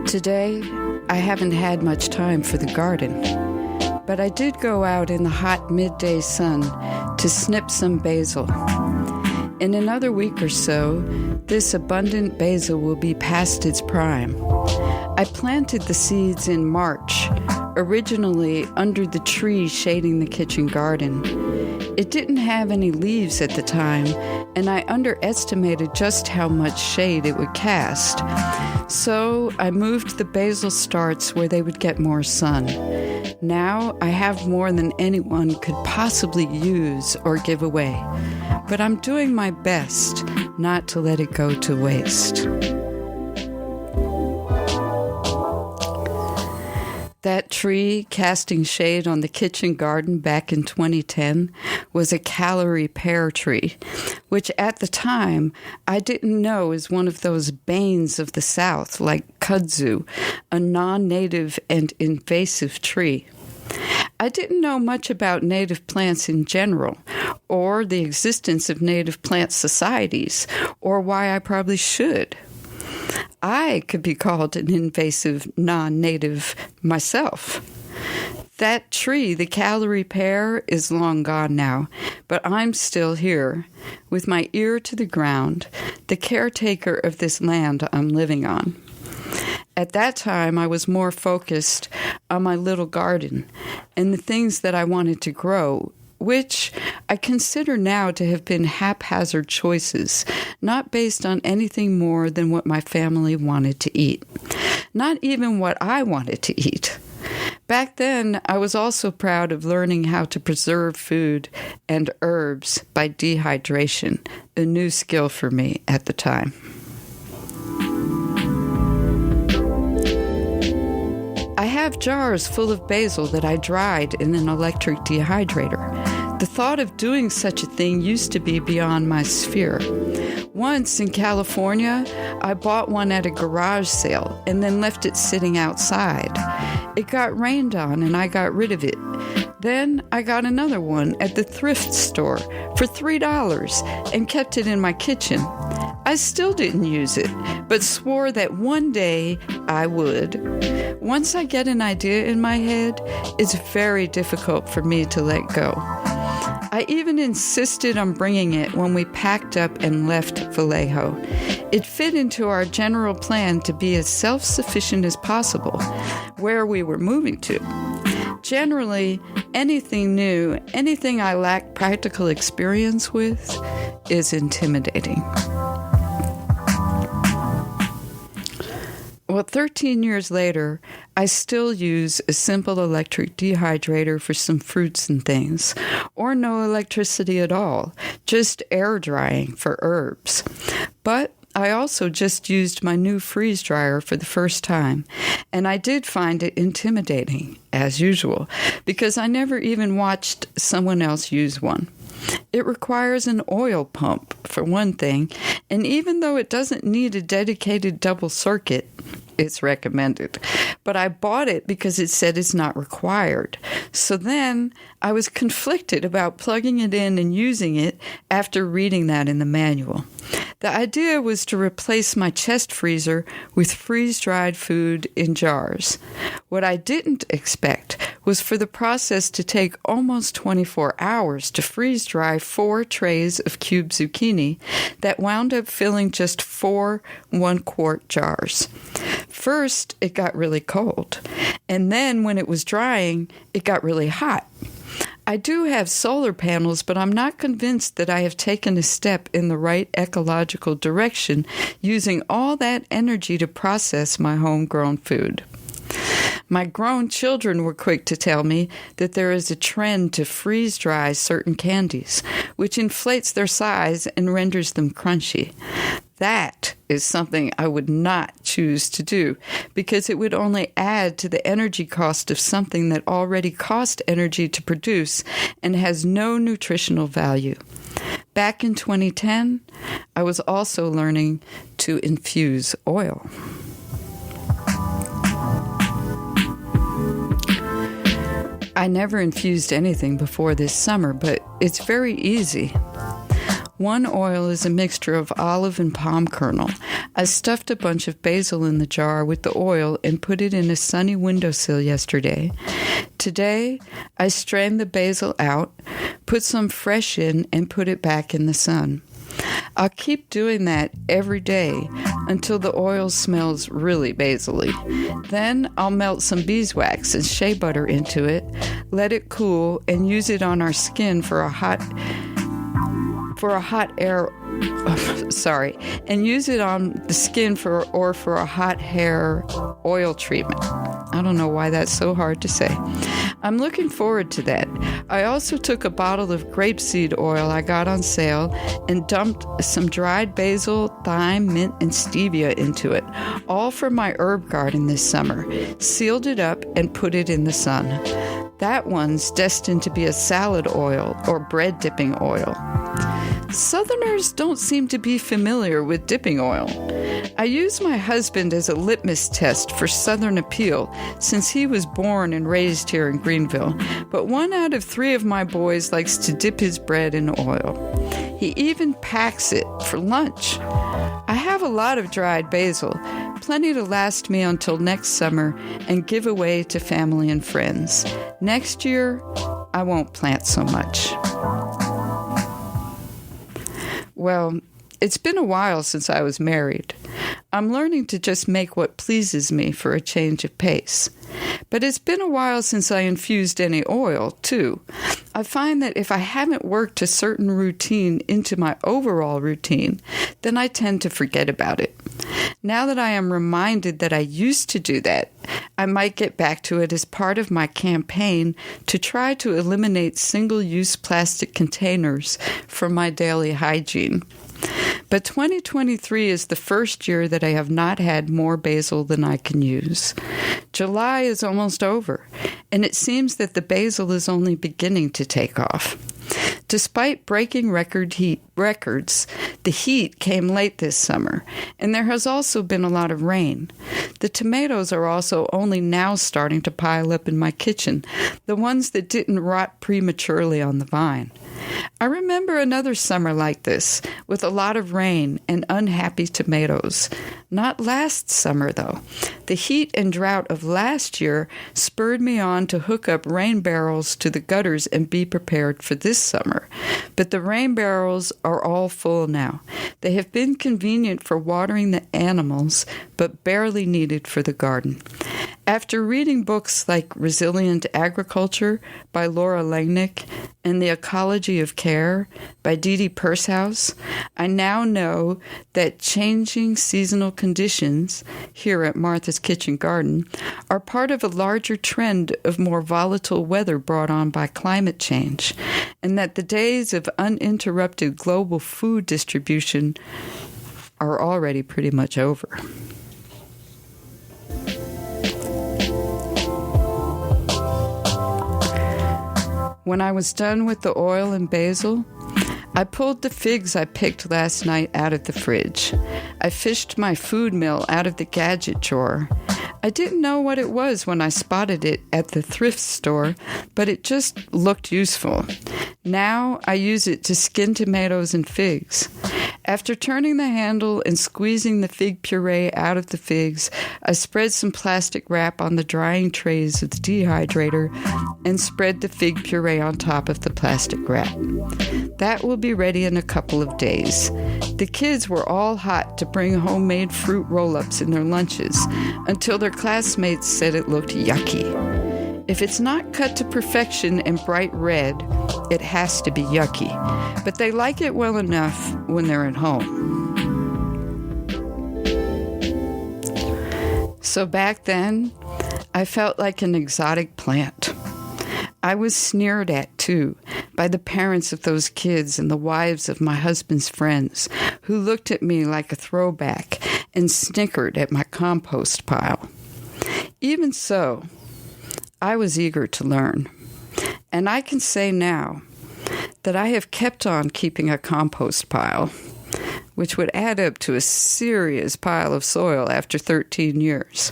Today, I haven't had much time for the garden, but I did go out in the hot midday sun to snip some basil. In another week or so, this abundant basil will be past its prime. I planted the seeds in March, originally under the tree shading the kitchen garden. It didn't have any leaves at the time, and I underestimated just how much shade it would cast. So I moved the basil starts where they would get more sun. Now I have more than anyone could possibly use or give away. But I'm doing my best not to let it go to waste. That tree casting shade on the kitchen garden back in 2010 was a calorie pear tree, which at the time I didn't know is one of those banes of the South like kudzu, a non-native and invasive tree. I didn't know much about native plants in general, or the existence of native plant societies, or why I probably should. I could be called an invasive non-native myself. That tree, the calorie pear, is long gone now, but I'm still here, with my ear to the ground, the caretaker of this land I'm living on. At that time, I was more focused on my little garden and the things that I wanted to grow, which I consider now to have been haphazard choices, not based on anything more than what my family wanted to eat, not even what I wanted to eat. Back then, I was also proud of learning how to preserve food and herbs by dehydration, a new skill for me at the time. I have jars full of basil that I dried in an electric dehydrator. The thought of doing such a thing used to be beyond my sphere. Once in California, I bought one at a garage sale and then left it sitting outside. It got rained on and I got rid of it. Then I got another one at the thrift store for $3 and kept it in my kitchen. I still didn't use it, but swore that one day I would. Once I get an idea in my head, it's very difficult for me to let go. I even insisted on bringing it when we packed up and left Vallejo. It fit into our general plan to be as self-sufficient as possible, where we were moving to. Generally, anything new, anything I lack practical experience with, is intimidating. Well, 13 years later, I still use a simple electric dehydrator for some fruits and things, or no electricity at all, just air drying for herbs. But I also just used my new freeze dryer for the first time, and I did find it intimidating, as usual, because I never even watched someone else use one. It requires an oil pump, for one thing, and even though it doesn't need a dedicated double circuit, it's recommended. But I bought it because it said it's not required. So then I was conflicted about plugging it in and using it after reading that in the manual. The idea was to replace my chest freezer with freeze-dried food in jars. What I didn't expect was for the process to take almost 24 hours to freeze-dry 4 trays of cubed zucchini that wound up filling just 4 one-quart jars. First, it got really cold, and then when it was drying, it got really hot. I do have solar panels, but I'm not convinced that I have taken a step in the right ecological direction using all that energy to process my homegrown food. My grown children were quick to tell me that there is a trend to freeze-dry certain candies, which inflates their size and renders them crunchy. That is something I would not choose to do because it would only add to the energy cost of something that already cost energy to produce and has no nutritional value. Back in 2010, I was also learning to infuse oil. I never infused anything before this summer, but it's very easy. One oil is a mixture of olive and palm kernel. I stuffed a bunch of basil in the jar with the oil and put it in a sunny windowsill yesterday. Today, I strained the basil out, put some fresh in, and put it back in the sun. I'll keep doing that every day until the oil smells really basil-y. Then I'll melt some beeswax and shea butter into it, let it cool, and use it on our skin and use it on the skin for a hot hair oil treatment. I don't know why that's so hard to say. I'm looking forward to that. I also took a bottle of grapeseed oil I got on sale and dumped some dried basil, thyme, mint, and stevia into it, all from my herb garden this summer, sealed it up, and put it in the sun. That one's destined to be a salad oil or bread dipping oil. Southerners don't seem to be familiar with dipping oil. I use my husband as a litmus test for Southern appeal since he was born and raised here in Greenville, but 1 out of 3 of my boys likes to dip his bread in oil. He even packs it for lunch. I have a lot of dried basil, plenty to last me until next summer and give away to family and friends. Next year, I won't plant so much. Well, it's been a while since I was married. I'm learning to just make what pleases me for a change of pace. But it's been a while since I infused any oil, too. I find that if I haven't worked a certain routine into my overall routine, then I tend to forget about it. Now that I am reminded that I used to do that, I might get back to it as part of my campaign to try to eliminate single-use plastic containers from my daily hygiene. But 2023 is the first year that I have not had more basil than I can use. July is almost over, and it seems that the basil is only beginning to take off. Despite breaking records, the heat came late this summer, and there has also been a lot of rain. The tomatoes are also only now starting to pile up in my kitchen, the ones that didn't rot prematurely on the vine. I remember another summer like this, with a lot of rain and unhappy tomatoes. Not last summer, though. The heat and drought of last year spurred me on to hook up rain barrels to the gutters and be prepared for this summer. But the rain barrels are all full now. They have been convenient for watering the animals, but barely needed for the garden. After reading books like Resilient Agriculture by Laura Langnick and The Ecology of Care by Dee Dee Pershouse, I now know that changing seasonal conditions here at Martha's Kitchen Garden are part of a larger trend of more volatile weather brought on by climate change, and that the days of uninterrupted global food distribution are already pretty much over. When I was done with the oil and basil, I pulled the figs I picked last night out of the fridge. I fished my food mill out of the gadget drawer. I didn't know what it was when I spotted it at the thrift store, but it just looked useful. Now I use it to skin tomatoes and figs. After turning the handle and squeezing the fig puree out of the figs, I spread some plastic wrap on the drying trays of the dehydrator and spread the fig puree on top of the plastic wrap. That will be ready in a couple of days. The kids were all hot to bring homemade fruit roll-ups in their lunches until their classmates said it looked yucky. If it's not cut to perfection and bright red, it has to be yucky. But they like it well enough when they're at home. So back then, I felt like an exotic plant. I was sneered at, too, by the parents of those kids and the wives of my husband's friends, who looked at me like a throwback and snickered at my compost pile. Even so, I was eager to learn. And I can say now that I have kept on keeping a compost pile, which would add up to a serious pile of soil after 13 years.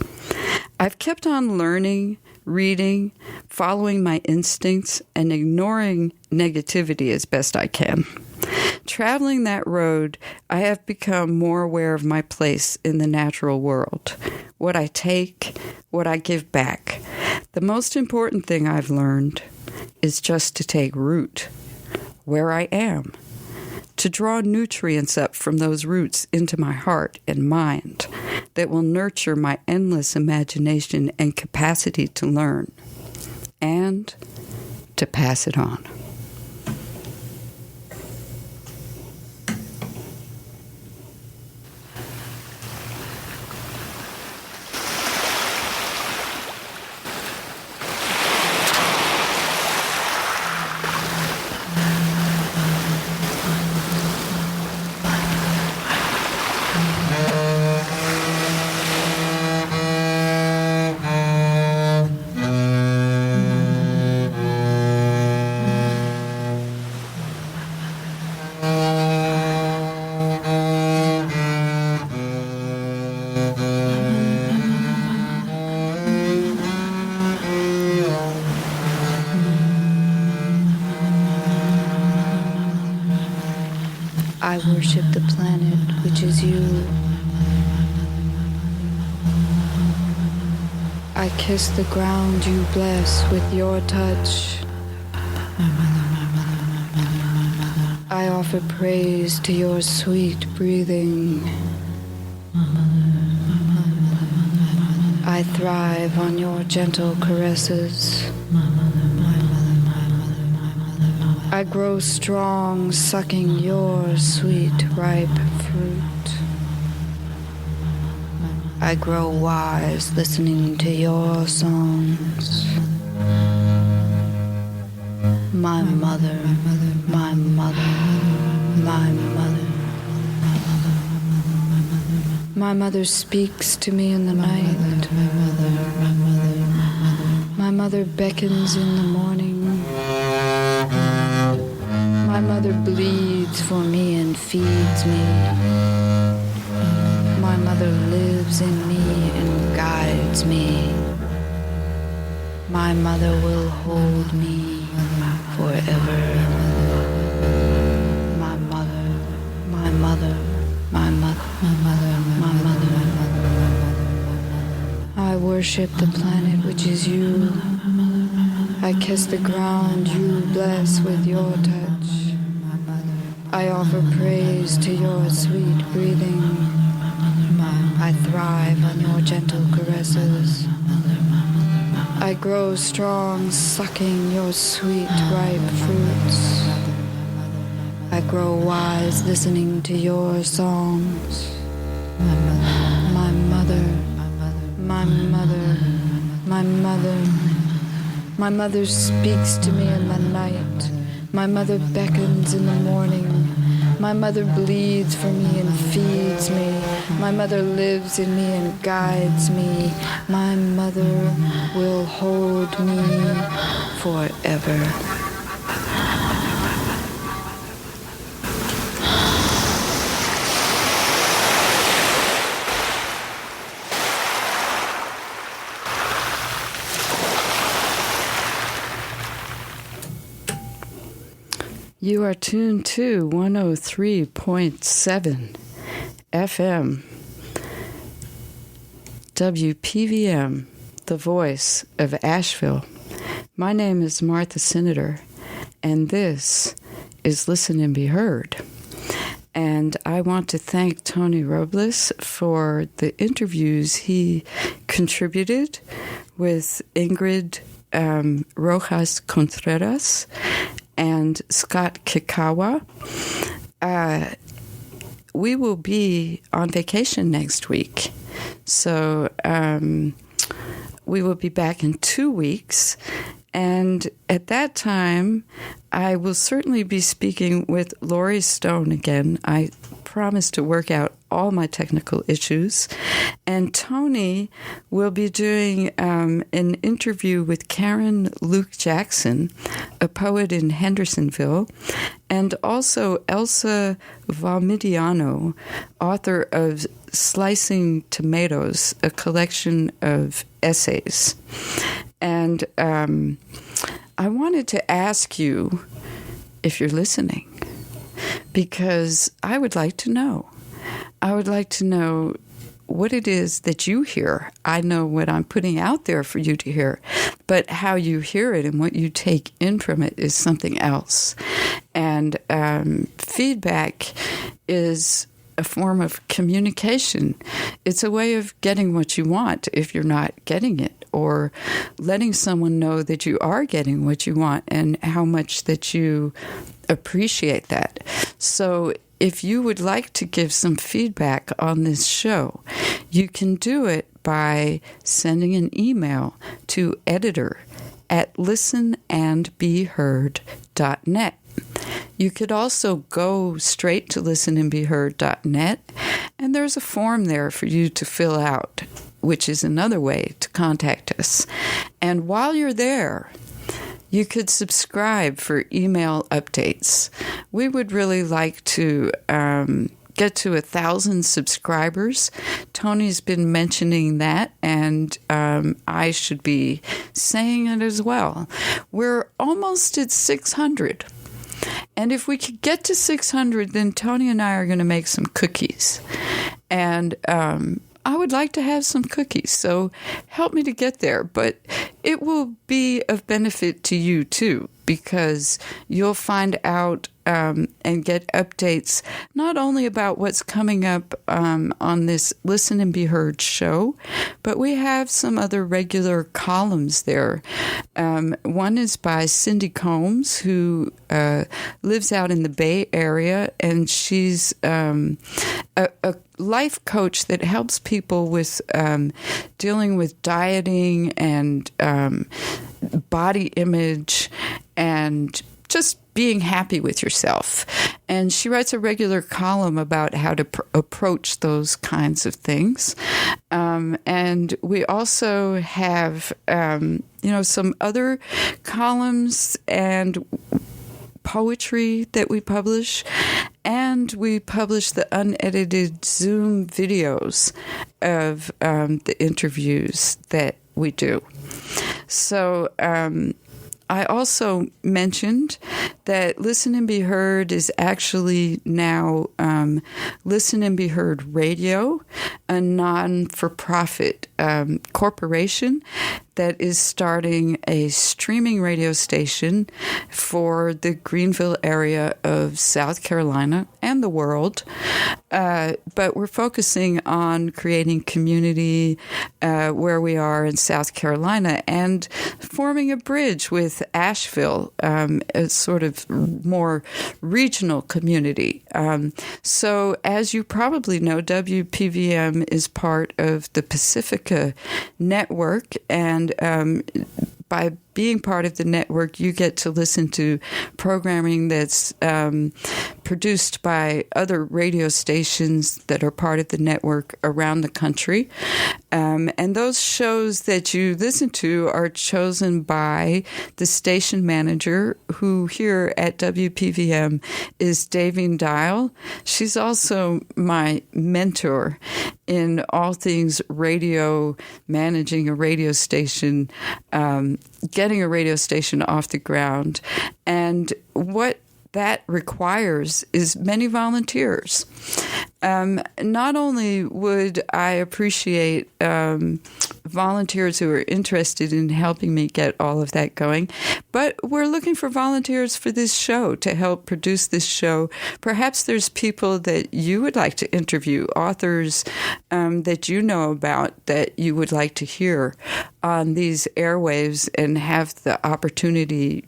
I've kept on learning, reading, following my instincts, and ignoring negativity as best I can. Traveling that road, I have become more aware of my place in the natural world, what I take, what I give back. The most important thing I've learned is just to take root where I am. to draw nutrients up from those roots into my heart and mind that will nurture my endless imagination and capacity to learn and to pass it on. I worship the planet, which is you. I kiss the ground you bless with your touch. I offer praise to your sweet breathing. I thrive on your gentle caresses. I grow strong, sucking your sweet, ripe fruit. I grow wise, listening to your songs. My mother, my mother, my mother. My mother speaks to me in the night. My mother beckons in the morning. My mother bleeds for me and feeds me. My mother lives in me and guides me. My mother will hold me forever. My mother, my mother, my mother, my mother, my mother. I worship the planet which is you. I kiss the ground you bless with your touch. I offer praise to your sweet breathing. I thrive on your gentle caresses. I grow strong, sucking your sweet, ripe fruits. I grow wise, listening to your songs. My mother, my mother, my mother. My mother speaks to me in the night. My mother beckons in the morning. My mother bleeds for me and feeds me. My mother lives in me and guides me. My mother will hold me forever. You are tuned to 103.7 FM, WPVM, the voice of Asheville. My name is Martha Senator, and this is Listen and Be Heard. And I want to thank Tony Robles for the interviews he contributed with Ingrid Rojas Contreras and Scott Kikkawa. We will be on vacation next week. So we will be back in 2 weeks. And at that time, I will certainly be speaking with Laurie Stone again. I promise to work out all my technical issues. And Tony will be doing an interview with Karen Luke Jackson, a poet in Hendersonville, and also Elsa Valmidiano, author of Slicing Tomatoes, a collection of essays. And I wanted to ask you if you're listening, because I would like to know. I would like to know what it is that you hear. I know what I'm putting out there for you to hear, but how you hear it and what you take in from it is something else. And feedback is a form of communication. It's a way of getting what you want if you're not getting it, or letting someone know that you are getting what you want and how much that you appreciate that. So if you would like to give some feedback on this show, you can do it by sending an email to editor@listenandbeheard.net. You could also go straight to listenandbeheard.net, and there's a form there for you to fill out, which is another way to contact us. And while you're there, you could subscribe for email updates. We would really like to get to 1,000 subscribers. Tony's been mentioning that, and I should be saying it as well. We're almost at 600. And if we could get to 600, then Tony and I are going to make some cookies. And I would like to have some cookies, so help me to get there. But it will be of benefit to you, too, because you'll find out and get updates not only about what's coming up on this Listen and Be Heard show, but we have some other regular columns there. One is by Cindy Combs, who lives out in the Bay Area, and she's a life coach that helps people with dealing with dieting and body image and just being happy with yourself. And she writes a regular column about how to approach those kinds of things. And we also have, some other columns and poetry that we publish. And we publish the unedited Zoom videos of the interviews that we do. So I also mentioned that Listen and Be Heard is actually now Listen and Be Heard Radio, a non-for-profit corporation that is starting a streaming radio station for the Greenville area of South Carolina and the world. But we're focusing on creating community where we are in South Carolina and forming a bridge with Asheville, a sort of more regional community. So as you probably know, WPVM is part of the Pacifica Network, and by being part of the network, you get to listen to programming that's produced by other radio stations that are part of the network around the country. And those shows that you listen to are chosen by the station manager, who here at WPVM is Davine Dial. She's also my mentor in all things radio, managing a radio station, getting a radio station off the ground. And what that requires is many volunteers. Not only would I appreciate volunteers who are interested in helping me get all of that going, but we're looking for volunteers for this show to help produce this show. Perhaps there's people that you would like to interview, authors that you know about that you would like to hear on these airwaves and have the opportunity,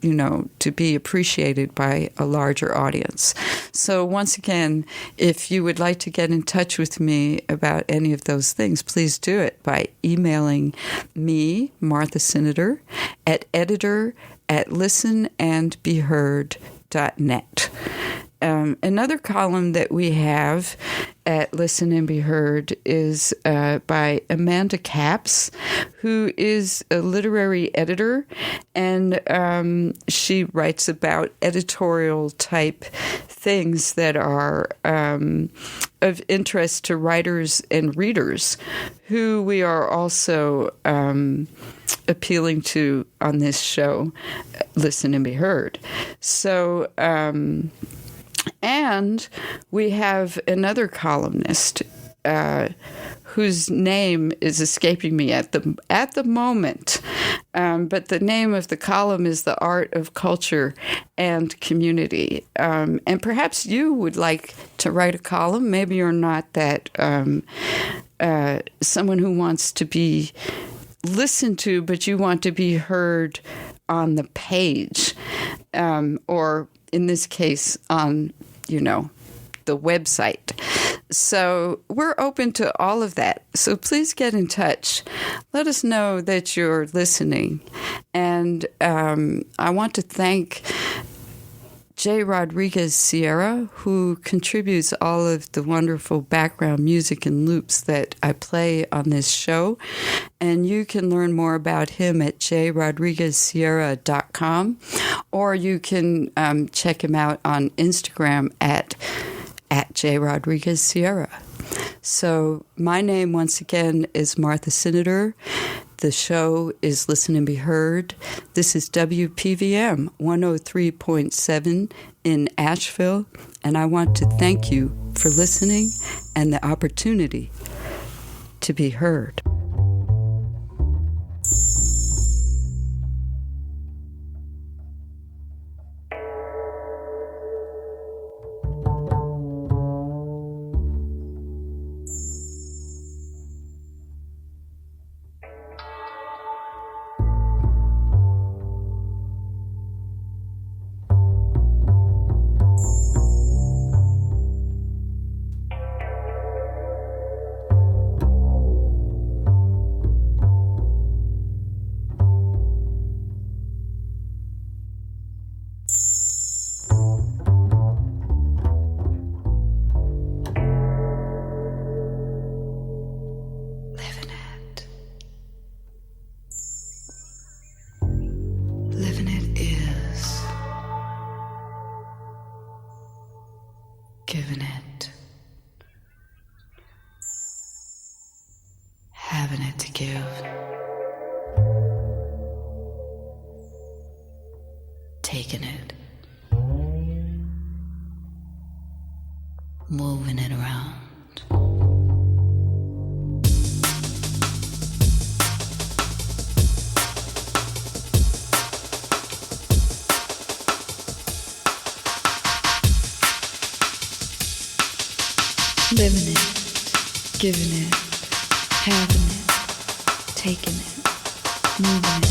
to be appreciated by a larger audience. So once again, if you would like to get in touch with me about any of those things, please do it by emailing me, Martha Senator, at editor@listenandbeheard.net. Another column that we have at Listen and Be Heard is by Amanda Capps, who is a literary editor, and she writes about editorial type things that are of interest to writers and readers, who we are also appealing to on this show, Listen and Be Heard. So, and we have another columnist whose name is escaping me at the moment. But the name of the column is The Art of Culture and Community. And perhaps you would like to write a column. Maybe you're not that someone who wants to be listened to, but you want to be heard on the page, or in this case, on, the website. So we're open to all of that. So please get in touch. Let us know that you're listening. And I want to thank J. Rodriguez Sierra, who contributes all of the wonderful background music and loops that I play on this show. And you can learn more about him at jrodriguezsierra.com, or you can check him out on Instagram at jrodriguezsierra. So my name, once again, is Martha Sinader. The show is Listen and Be Heard. This is WPVM 103.7 in Asheville, and I want to thank you for listening and the opportunity to be heard. Giving it, having it to give, taking it, moving it around. Living it, giving it, having it, taking it, moving it,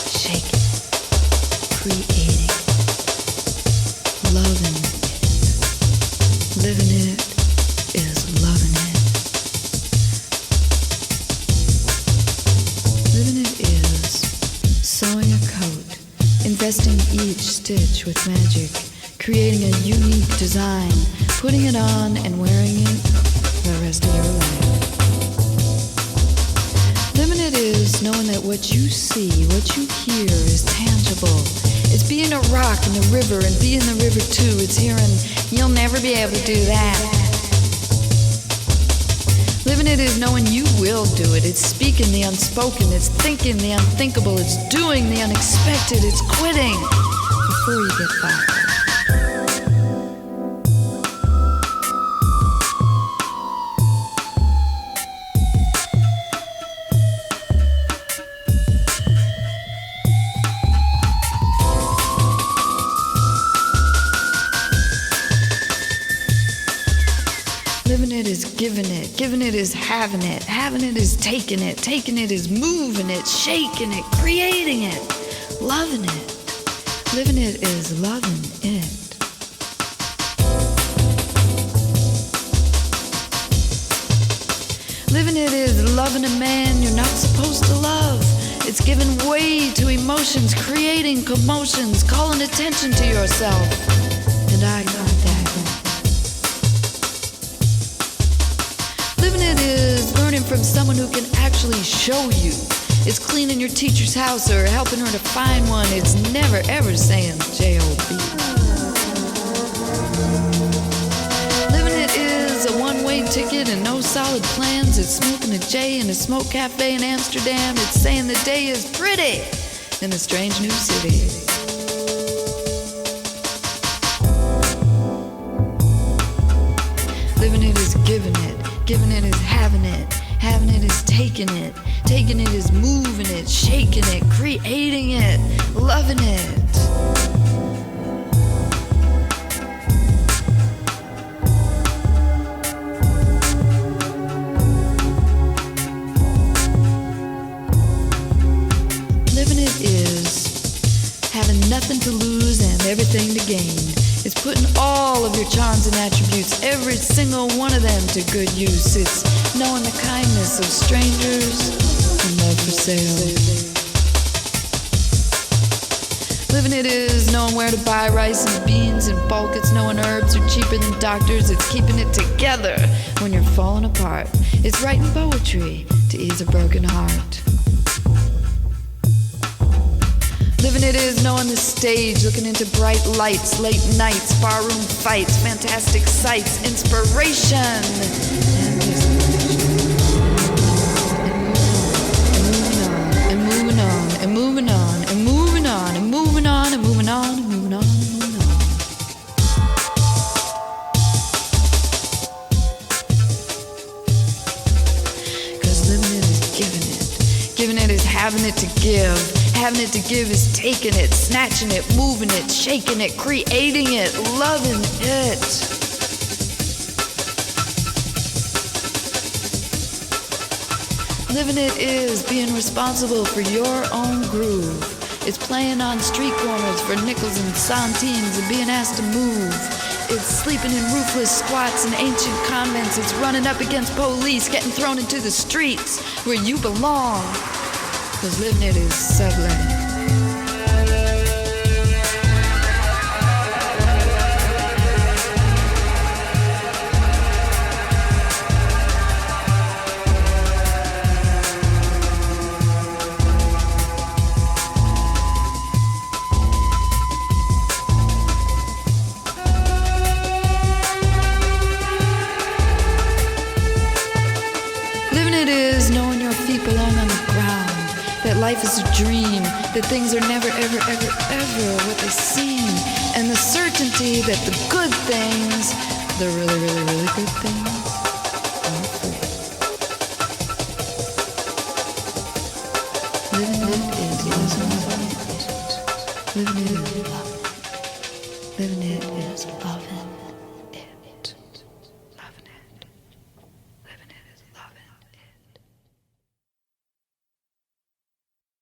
shaking it, creating it, loving it. Living it is loving it. Living it is sewing a coat, investing each stitch with magic, creating a unique design, putting it on and wearing it the rest of your life. Living it is knowing that what you see, what you hear is tangible. It's being a rock in the river and being the river too. It's hearing, you'll never be able to do that. Living it is knowing you will do it. It's speaking the unspoken. It's thinking the unthinkable. It's doing the unexpected. It's quitting before you get fired. Giving it is having it is taking it is moving it, shaking it, creating it, loving it. Living it is loving it. Living it is loving a man you're not supposed to love. It's giving way to emotions, creating commotions, calling attention to yourself. And I got that. Living it is learning from someone who can actually show you. It's cleaning your teacher's house or helping her to find one. It's never ever saying J-O-B. Living it is a one-way ticket and no solid plans. It's smoking a J in a smoke cafe in Amsterdam. It's saying the day is pretty in a strange new city. Living it is giving it. Giving it is having it. Having it is taking it. Taking it is moving it, shaking it, creating it, loving it. Living it is having nothing to lose and everything to gain. It's putting all of your charms and attributes, every single one of them, to good use. It's knowing the kindness of strangers and love for sale. Living it is knowing where to buy rice and beans in bulk. It's knowing herbs are cheaper than doctors. It's keeping it together when you're falling apart. It's writing poetry to ease a broken heart. Living it is knowing the stage, looking into bright lights, late nights, barroom fights, fantastic sights, inspiration, and moving on, and moving on, and moving on, and moving on, and moving on, and moving on, and moving on, and moving on. Because living it is giving it. Giving it is having it to give. Having it to give is taking it, snatching it, moving it, shaking it, creating it, loving it. Living it is being responsible for your own groove. It's playing on street corners for nickels and centines and being asked to move. It's sleeping in roofless squats in ancient convents. It's running up against police, getting thrown into the streets where you belong. Because living it is subletting. Living it is knowing your feet belong on the ground. That life is a dream, that things are never, ever, ever, ever what they seem. And the certainty that the good things, the really, really, really good things, are free. Living it is loving it. Living it is loving it. Living it is loving.